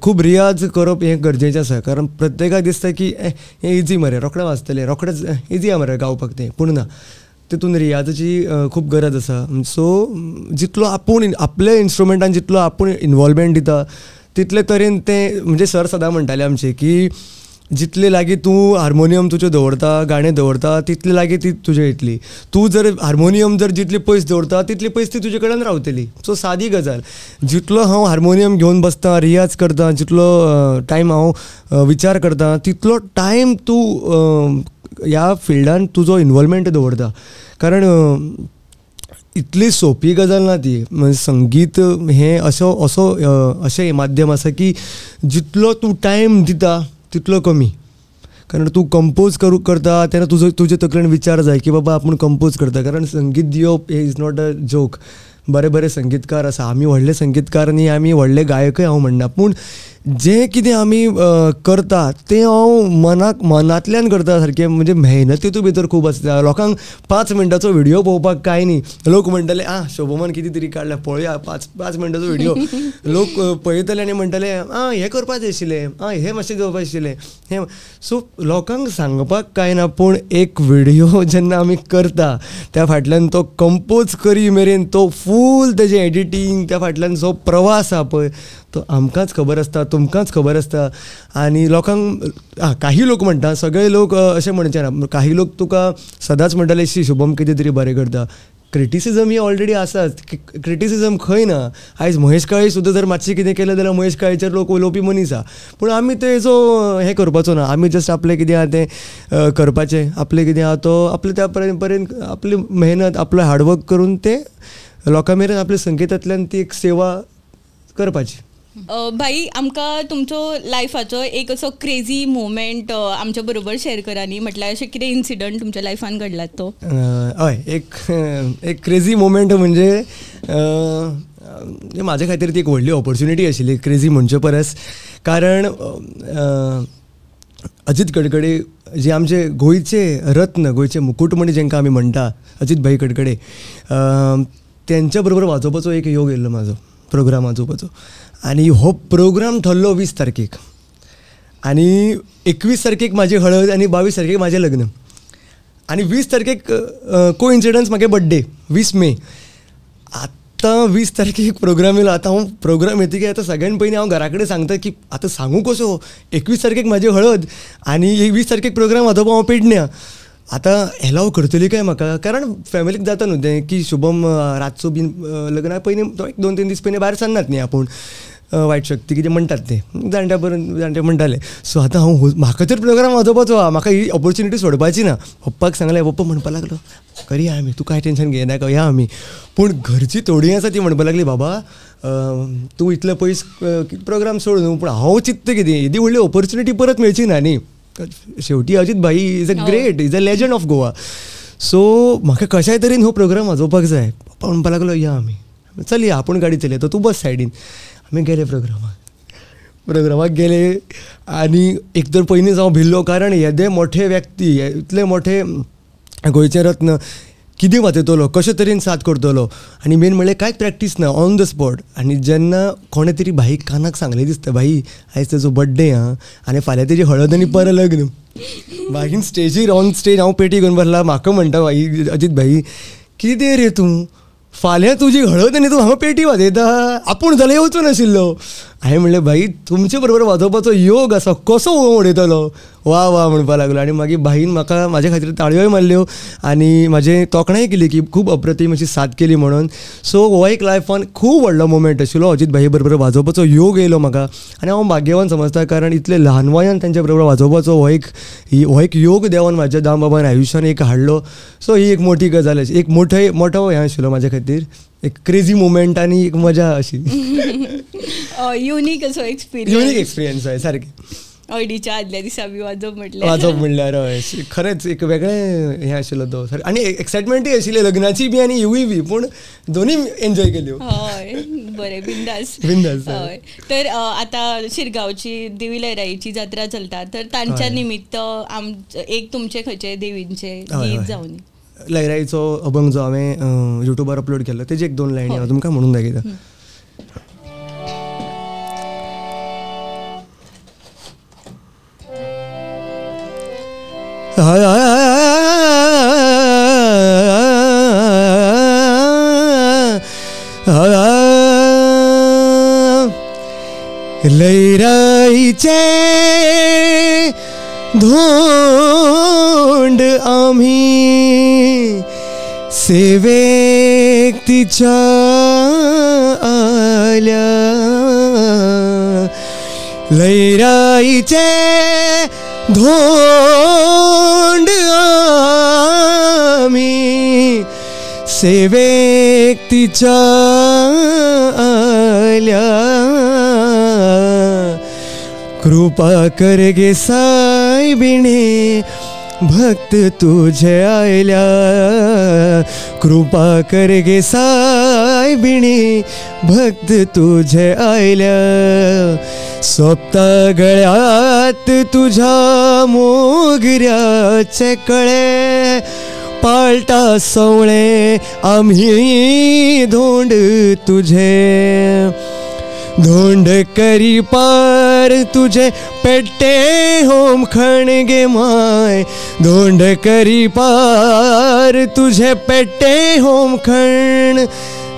खूब रियाज करप हें गरजेचें आसा. कारण प्रत्येकाक दिसता की हें इजी मरे, रोखडें वाजतलें, रोखडेंच इजी आहा मरे गावपाक तें. पूण ना, तितून रियाजाची खूब गरज आसा. सो जितलो आपूण आपल्या इन्स्ट्रुमेंटान जितलो आपूण इनवॉल्वमेंट दिता तितले तरेन तें, म्हणजे सर सदां म्हणटाले आमचे की जितले लागीं तूं हार्मोनियम तुजें दवरता, गाणें दवरता, तितले लागीं ती तुजे येतली. तूं जर हार्मोनियम जर जितली पयस दवरता तितली पयस ती तुजे कडेन रावतली. सो सादी गजाल. जितलो हांव हार्मोनियम घेवन बसतां, रियाज करतां, जितलो टायम हांव विचार करतां, तितलो टायम तूं ह्या फिल्डान तुजो इनवॉल्वमेंट दवरता. कारण इतली सोपी गजाल ना ती. म्हणजे संगीत हें अशें माध्यम आसा की जितलो तूं टायम दिता तितलो कमी. कारण तूं कंपोज करता तेन्ना तुजे तकलेन विचार जाय की बाबा आपूण कंपोज करता. कारण संगीत दिवप हे इज नॉट अ जोक. बरे संगीतकार आसा, आमी व्हडले संगीतकार न्ही, आमी व्हडले गायकय हांव म्हणना, पूण जें कितें आमी करता तें हांव मनांतल्यान करता सारकें. म्हणजे मेहनतीतूय भितर खूब आसता. लोकांक 5 मिनटाचो व्हिडियो पळोवपाक कांय न्ही. लोक म्हणटले शोभमन कितें तरी काडल्या, पळोवया 5 मिनटाचो व्हिडियो. लोक पळयतले आनी म्हणटले हें करपाचें आशिल्लें, हें मातशें घेवपाचें आशिल्लें हें. सो लोकांक सांगपाक कांय ना, पूण एक व्हिडियो जेन्ना आमी करता त्या फाटल्यान तो कंपोज करी मेरेन तो फूल तेजें एडिटींग, त्या फाटल्यान जो प्रवास आसा पळय तो आमकांच खबर आसता, तुमकांच खबर आसता. आनी लोकांक काही लोक म्हणटा, सगळे लोक अशें म्हणचे ना. काही लोक तुका सदांच म्हणटाले शुभम कितें तरी बरें करता. क्रिटिसिजम ही ऑलरेडी आसाच. क्रिटिसिजम खंय ना. आयज महेश काळे सुद्दां जर मातशें कितें केलें जाल्यार महेश काळेचेर लोक उलोवपी मनीस आसा. पूण आमी तेजो हें करपाचो ना. आमी जस्ट आपलें कितें आहा तें करपाचें. आपलें कितें आहा तो आपलें त्या पर्यंत आपली मेहनत, आपलो हार्डवर्क करून तें लोकां मेरेन आपल्या संगीतांतल्यान ती एक सेवा करपाची. भाई, आमकां तुमचो लायफाचो एक असो क्रेजी मोमेंट आमच्या बरोबर शेअर करा न्ही. म्हटल्यार अशें कितें इन्सिडंट तुमच्या लायफान घडलात तो? हय, एक क्रेजी मोमेंट म्हणजे म्हाजे खातीर ती एक व्हडली ऑपॉर्च्युनिटी आशिल्ली क्रेजी म्हणचे परस. कारण अजीत कडकडे जे आमचे गोंयचे रत्न, गोंयचे मुकुटमणी जेंकां आमी म्हणटा, अजीत भाई कडकडे, तेंच्या बरोबर वाजोवपाचो एक योग येयल्लो म्हाजो, प्रोग्राम वाजोवपाचो. आनी हो प्रोग्राम ठरलो 20 तारखेक. आनी 21 तारखेक म्हाजी हळद आनी 22 तारखेक म्हाजें लग्न. आनी 20 तारखेक कोइन्सिडन्स म्हागे बड्डे 20 मे. आतां 20 तारखेक प्रोग्राम येयलो. आतां हांव प्रोग्राम येतकीर आतां सगळ्यान पयलीं हांव घरा कडेन सांगता की आतां सांगू कसो. 21 तारखेक म्हाजी हळद आनी 20 तारखेक प्रोग्राम वाजोवपाक हांव पेडण्या. आतां एलाव करतली काय म्हाका? कारण फॅमिलीक जाता न्हू तें की शुभम रातचो बीन लग्ना पयलीं 2-3 दीस पयलीं भायर सरनात न्ही आपूण. वायट शक्ती कितें म्हणटात ते जाणटे म्हणटाले. सो आतां म्हाका तर प्रोग्राम वाजोवपाचो आहा, म्हाका ही ऑपॉर्च्युनिटी सोडपाची ना. पप्पाक सांगलें, पप्पा म्हणपाक लागलो करया आमी, तूं कांय टेन्शन घेयनाका, या आमी. पूण घरची थोडीं आसा ती म्हणपाक लागली बाबा तूं इतले पयस प्रोग्राम सोड न्हू. पूण हांव चित्ता कितें, येदी व्हडली ऑपॉर्च्युनिटी परत मेळची ना न्ही. शेवटी अजीत भाई is a great, is a legend of Goa. So म्हाका कशाय तरेन हो प्रोग्राम वाजोवपाक जाय. पप्पा म्हणपाक लागलो या आमी. चल या, आपूण गाडी चलयता, तूं बस सायडीन. आमी गेले प्रोग्रामाक. प्रोग्रामाक गेले आनी एक तर पयलींच हांव भिल्लो, कारण येदे मोठे व्यक्ती, इतले मोठे गोंयचे रत्न कितें वाचयतलो, कशे तरेन साथ करतलो, आनी मेन म्हणल्यार कांयच प्रॅक्टीस ना, ऑन द स्पॉट. आनी जेन्ना कोणे तरी भाईक कानाक सांगलें दिसता, भाई आयज तेजो बड्डे आं आनी फाल्यां तेजी हळद आनी पर लग्न. भाईन स्टेजीर ऑन स्टेज हांव पेटी घेवन बसला, म्हाका म्हणटा भाई, अजीत भाई कितें रे तूं, फाल्यां तुजी हळद आनी तूं हांगा पेटी वाजयता, आपूण जाल्यार येवचो नाशिल्लो. हांवें म्हणलें भाई तुमचे बरोबर वाजोवपाचो योग आसा, कसो उडयतलो, वा वा म्हणपा लागलो. आनी मागीर भाईन म्हाका म्हाजे खातीर ताळयोय मारल्यो आनी म्हाजें तोखणाय केली की खूब अप्रतीम अशी साथ केली म्हणून. सो हो एक लायफान खूब व्हडलो मोमेंट आशिल्लो. अजीत भाई बरोबर वाजोवपाचो योग येयलो म्हाका, आनी हांव भाग्यवान समजता, कारण इतले ल्हान वयान तेंच्या बरोबर वाजोवपाचो हो एक योग देंवन म्हाज्या दामबाबान आयुश्यान एक हाडलो. सो ही एक मोठी गजाल आशिल्ली, एक मोठो हें आशिल्लो म्हाज्या खातीर, एक क्रेजी मुमेंट आनी एक मजा अशी. युनीक असो एक्सपिरियन्स. युनीक एक्सपिरियन्स आहे सारकें. हळदीच्या आदल्या दिसा बी वाजप म्हणल्यार हय, खरेंच एक वेगळें हें आशिल्लो तो. आनी एक्सायटमेंटूय आशिल्ली लग्नाची बी आनी हिवूय बी, पूण दोनूय एन्जॉय केल्यो. हय बरें, बिंदास. हय. तर आतां शिरगांवची देवी लयराईची जात्रा चलता, तर तांच्या निमित्त एक तुमचे खंयचे देवींचे गीत जावन लयराईचो अभंग जो हांवें युट्यूबार अपलोड केल्लो, तेजी एक 2 लायनी हांव तुमकां म्हणून दाखयता. लयराईचे धोंड आम्ही सेवेक तिच्या आल्या, लयराईचे धोंड आम्ही सेवेक तिच्या आल्या, कृपा कर गे सायबिणे भक्त तुझे आयल्या, कृपा कर गे सायबिणे भक्त तुझे आयल्या, सोपता गळ्यात तुझ्या मोगऱ्याचे कळे, पाळटा सवळे आम्ही धोंड तुझे, धोंड करी पार तुझे पेट्टे होम खणगे माय, धोंड करी पार तुझे पेट्टे होम खण,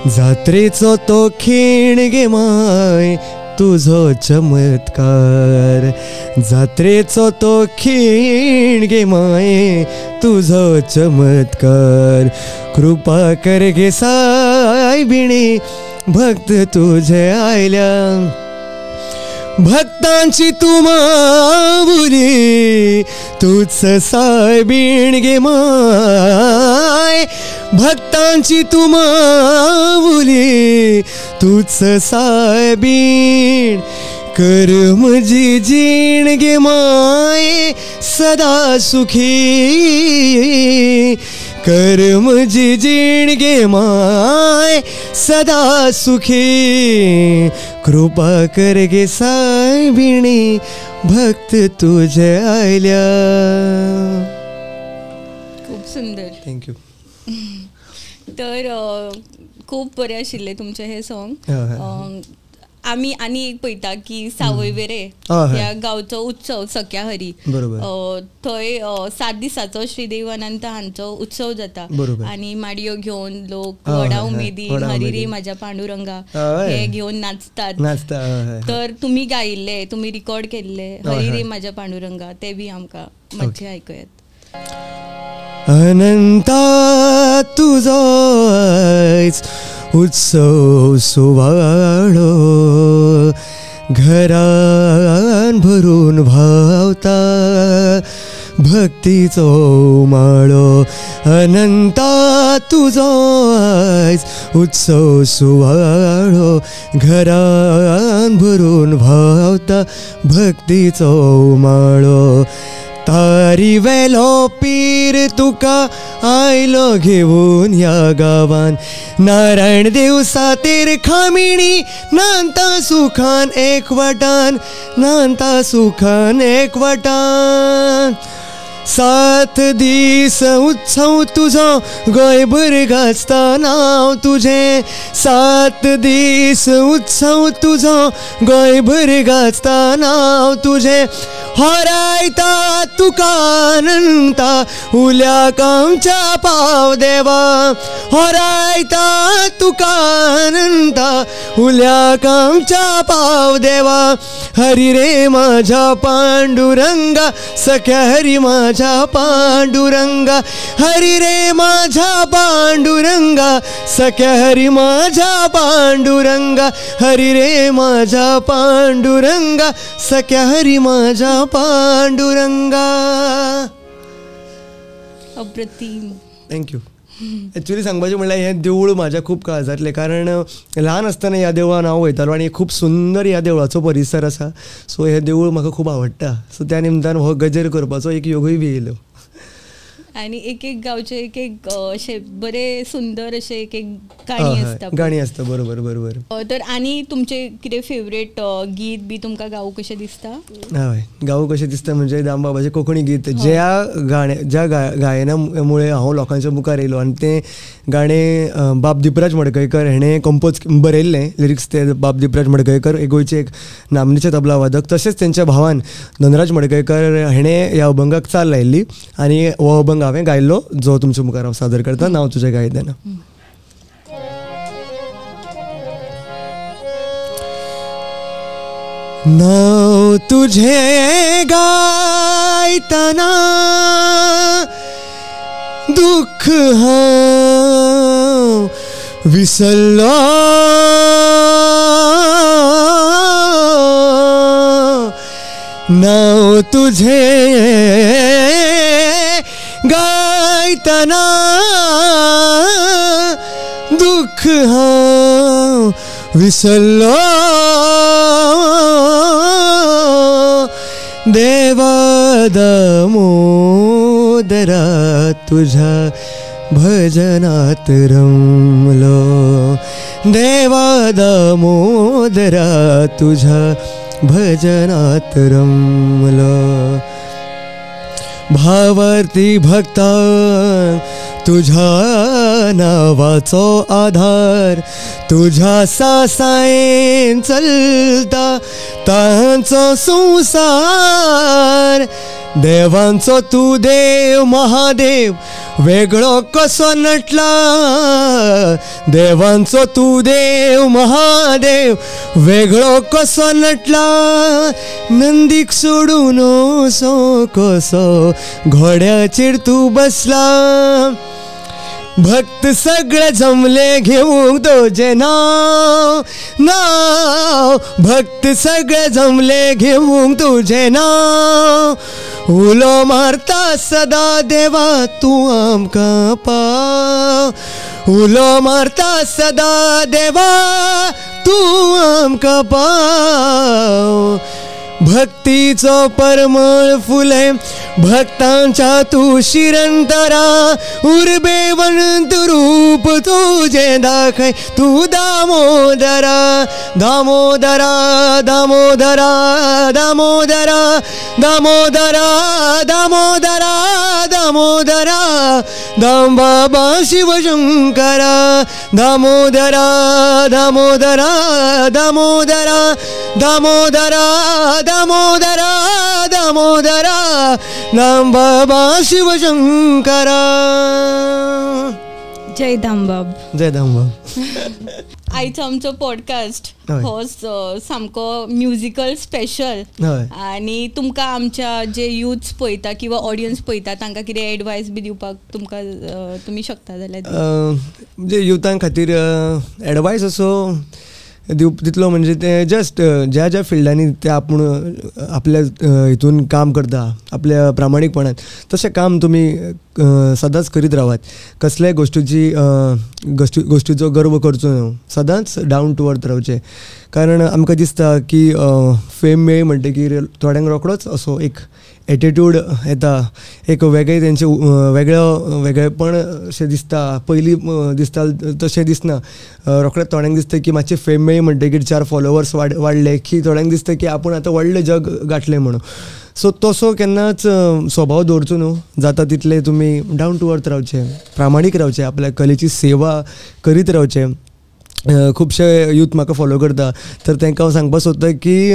जात्रेचो तो खीण गे माय तुझो चमत्कार, जात्रेचो तो खीण गे माय तुझो चमत्कार, कृपा कर गे सायबिणे भक्त तुझे आयल्या, भक्तांची तू माऊली तूच सायबीण गे माय, भक्तांची तू माऊली तूच सायबीण, कर म्हजी जीण गे माय सदा सुखी, कर म्हजी जीण गे माय सदा सुखी, कृपा कर गे सायबिणे भक्त तुझे आयल्या. खूप सुंदर. थँक्यू. तर खूप बरें आशिल्ले तुमचे हे सॉंग. आमी आनी एक पळयता की सावयवेरे ह्या गांवचो उत्सव सख्या हरी, थंय 7 दिसाचो श्रीदेव अनंत हांचो उत्सव जाता आनी माडयो घेवन लोक व्हडा उमेदीन हरी रे म्हाज्या पांडुरंगा हे घेवन नाचतात. तर तुमी गायिल्ले, तुमी रिकॉर्ड केल्ले हरी रे म्हाज्या पांडुरंगा, ते बी आमकां मातशें आयकयात. अनंता तुझो उत्सव सुवाळो घरान भरून भावता भक्तीचो माळो, अनंता तुझो उत्सव सुवाळो घरान भरून भावता भक्तीचो माळो, तारी वेलो पीर तुका आयलो घेऊन या गावान. नारायण देव सातेर खामिणी नांता सुखान एकवटान, नांता सुखान एकवटान. 7 दीस उत्सव तुझो गोंयभर गाजता नांव तुझें. 7 दीस उत्सव तुझो गोंयभर गाजता नांव तुझें. होरायता तुका अनंता उल्याक आमच्या पाव देवा. होरायता तुका अनंता उल्याक आमच्या पाव देवा. हरी रे माझ्या पांडुरंगा सख्या हरी माझ्या पांडुरंगा. हरी रे माझ्या पांडुरंगा सख्या हरी माझ्या पांडुरंगा. हरी रे माझ्या पांडुरंगा सख्या हरी माझ्या पांडुरंगा. अप्रतिम. थँक्यू. ॲक्च्युली सांगपाचें म्हणल्यार हें देवूळ म्हाज्या खूब काळजांतलें, कारण ल्हान आसतना ह्या देवळान हांव वयतालो आनी खूब सुंदर ह्या देवळाचो परिसर आसा. सो हें देवूळ म्हाका खूब आवडटा. सो त्या निमतान हो गजेर करपाचो एक योगूय बी येयलो. आणि एक एक गांवचे एक एक अशे बरे सुंदर अशे एक एक गाणी आसता. गाणी आसता. बरोबर बरोबर. तर आनी तुमचे कितें फेवरेट गीत बी तुमकां गावूं कशें दिसता? हय, गावूं कशें दिसता म्हणजे दामबाबाचें कोंकणी गीत. ज्या गायना मुळे हांव लोकांच्या मुखार येयलो आनी तें गाणें बाब दिपराज मडकयकर हेणें कंपोज बरयल्लें. लिरिक्स ते बाब दिपराज मडकयकर गोंयचे एक नामनेचे तबला वादक. तशेंच तेंच्या भावान धनराज मडकयकर हेणें ह्या अभंगाक चाल लायिल्ली आनी हो अभंग हांवें गायल्लो जो तुमच्या मुखार हांव सादर करता. नांव तुजें गायतना. नाव तुझे गायतना दुःख हांव विसरलो. नाव तुझे गायतना दुःख हांव विसरलो. देवा दामोदरा तुझ्या भजनात रमलो. देवा दामोदरा तुझ्या भजनात रमलो. भावार्थी भक्ता तुझ्या नावाचो आधार. तुझ्या सासायेन चलता तांचो संसार. देवांचो तू देव महादेव वेगळो कसो नटला. देवांचो तू देव महादेव वेगळो कसो नटला. नंदीक सोडून असो कसो घोड्याचेर तू बसला. भक्त सगळे जमले घेऊंक तुझे नाव. नाव भक्त सगळे जमले घेऊंक तुझे नाव. उलो मारता सदा देवा तू आमकां पाव. उलो मारता सदा देवा तू आमकां पाव. भक्तीचो परमळ फुले भक्तांच्या तू शिरंतरा. उर्बेवंत रूप तुझे दाखय तू दामोदरा. दामोदरा दामोदरा दामोदरा दामोदरा दामोदरा दामोदरा. दामबाबा शिवशंकरा. दामोदरा दामोदरा दामोदरा दामोदरा दामोदरा दामोदरा. दामबाबा शिवशंकरा. जय दामबाब. जय दामबाब. आयचो आमचो पॉडकास्ट हो सामको म्युजिकल स्पेशल. आनी तुमकां आमच्या जे युथ्स पळयता किंवा ऑडियन्स पळयता तांकां कितें एडवायस बी दिवपाक तुमकां तुमी शकता जाल्यार म्हणजे युथां खातीर एडवायस असो दितलो म्हणजे ते जस्ट ज्या ज्या फिल्डांनी ते आपूण आपल्या हितून काम करता आपल्या प्रामाणीकपणान तशें काम तुमी सदांच करीत रावात. कसल्याय गोष्टीचो गर्व करचो न्हू, सदांच डावन टू अर्थ रावचें. कारण आमकां दिसता की फेम मेळ्ळी म्हणटकीर थोड्यांक रोखडोच असो एक एटिट्यूड येता, एक वेगळे तेंचे वेगळेपण अशें दिसता. पयलीं दिसता तशें दिसना. रोखडेंच थोड्यांक दिसता की मातशें फेम मेळ्ळी म्हणटकीर 4 फॉलोवर्स वाडले की थोड्यांक दिसता की आपूण आतां व्हडलें जग गाठलें म्हणून. सो तसो केन्नाच स्वभाव दवरचो न्हू. जाता तितले तुमी डावन टू अर्थ रावचे, प्रामाणीक रावचे, आपल्या कलेची सेवा करीत रावचे. खुबशे यूथ म्हाका फॉलो करता, तर तांकां हांव सांगपाक सोदता की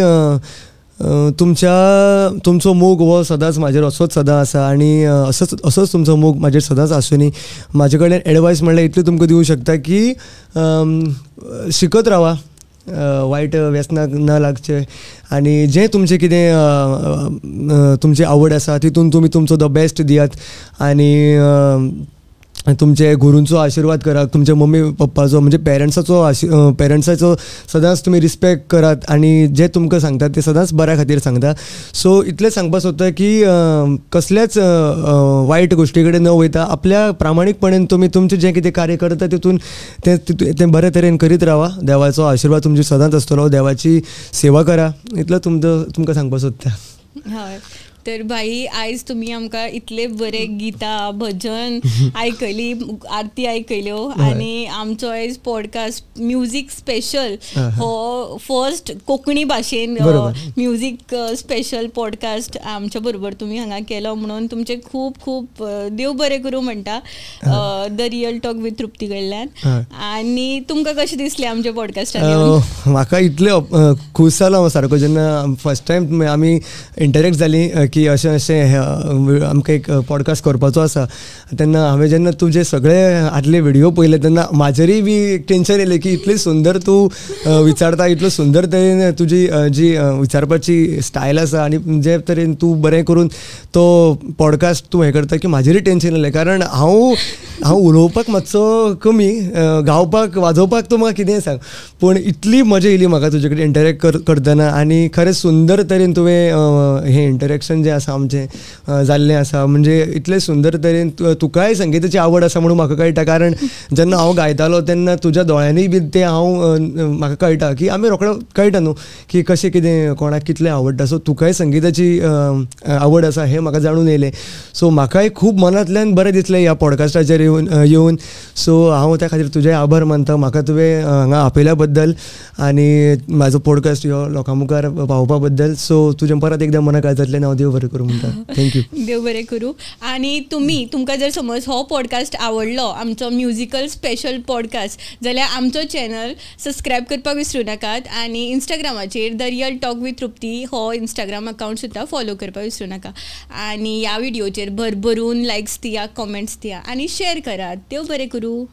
तुमचो मोग हो सदांच म्हाजेर असोच सदां आसा आनी असोच तुमचो मोग म्हाजेर सदांच आसूनी. म्हाजे कडेन एडवायस म्हणल्यार इतलें तुमकां दिवंक शकता की शिकत रावा, वायट व्यसनाक न लागचे आनी जें तुमचें कितें तुमची आवड आसा तितून तुमी तुमचो द बेस्ट दियात आनी तुमचे गुरूंचो आशिर्वाद करात, तुमच्या मम्मी पप्पाचो म्हणजे पेरंट्साचो सदांच तुमी रिस्पेक्ट करात आनी जे तुमकां सांगतात ते सदांच बऱ्या खातीर सांगता. सो इतलें सांगपाक सोदता की कसल्याच वायट गोश्टी कडेन न वयता आपल्या प्रामाणीकपणान तुमी तुमचें जें कितें कार्य करता तितून तें बरे तरेन करीत रावा. देवाचो आशिर्वाद तुमचे सदांच आसतलो, देवाची सेवा करा, इतलो तुमकां सांगपाक सोदता. हय, तर भाई आयज तुम्ही आमकां इतले बरे गितां भजन आयकली, आरती आयकल्यो आनी आमचो आयज पॉडकास्ट म्युजीक स्पेशल हो फर्स्ट कोंकणी भाशेन म्युजीक स्पेशल पॉडकास्ट आमच्या बरोबर तुम्ही हांगा केलो म्हणून तुमचे खूब खूब देव बरें करूं म्हणटा द रियल टॉक विथ तृप्ती कडल्यान. आनी तुमकां कशें दिसलें आमच्या पॉडकास्टान? म्हाका इतलें खूश जालो हांव सारको जेन्ना फर्स्ट टायम आमी इंटरेक्ट जालीं की अशें आमकां एक पॉडकास्ट करपाचो आसा, तेन्ना हांवें जेन्ना तुजे सगळे आदले व्हिडियो पळयले तेन्ना म्हाजेरूय बी एक टेंशन येलें की इतलें सुंदर तूं विचारता, इतलो सुंदर तरेन तुजी जी विचारपाची स्टायल आसा आनी जे तरेन तूं बरें करून तो पॉडकास्ट तूं हें करता की म्हाजेरूय टेंशन येलें. कारण हांव उलोवपाक मातसो कमी, गावपाक वाजोवपाक तूं म्हाका कितेंय सांग, पूण इतली मजा येयली म्हाका तुजे कडेन इंटरेक्ट करतना आनी खरेंच सुंदर तरेन तुवें हें इंटरेक्शन जें आसा आमचें जाल्लें आसा. म्हणजे इतलें सुंदर तरेन तुकाय संगीताची आवड आसा म्हणून म्हाका कळटा. कारण जेन्ना हांव गायतालो तेन्ना तुज्या दोळ्यांनी बी तें म्हाका कळटा की आमी रोखडो कळटा न्हू की कशें कितें कोणाक कितलें आवडटा. सो तुकाय संगीताची आवड आसा हें म्हाका जाणून येयलें. सो म्हाकाय खूब मनांतल्यान बरें दिसलें ह्या पॉडकास्टाचेर येवन. सो हांव त्या खातीर तुजे आभार मानता म्हाका तुवें हांगा आपयल्या बद्दल आनी म्हाजो पॉडकास्ट ह्यो लोकां मुखार पावोवपा बद्दल. सो तुजें परत एकदां मना काळजांतल्यान हांव देव बरें करूं म्हणटा. थँक्यू. देव बरें करूं. आनी तुमकां जर समज हो पॉडकास्ट आवडलो आमचो म्युजिकल स्पेशल पॉडकास्ट जाल्यार आमचो चॅनल सबस्क्रायब करपाक विसरूं नाकात आनी इंस्टाग्रामाचेर द रियल टॉक विथ तृप्ती हो इंस्टाग्राम अकाउंट सुद्दां फॉलो करपाक विसरूं नाका. आनी ह्या व्हिडिओचेर भरभरून लायक्स दिया, कॉमेंट्स दिया आनी शेअर करात. देव बरें करूं.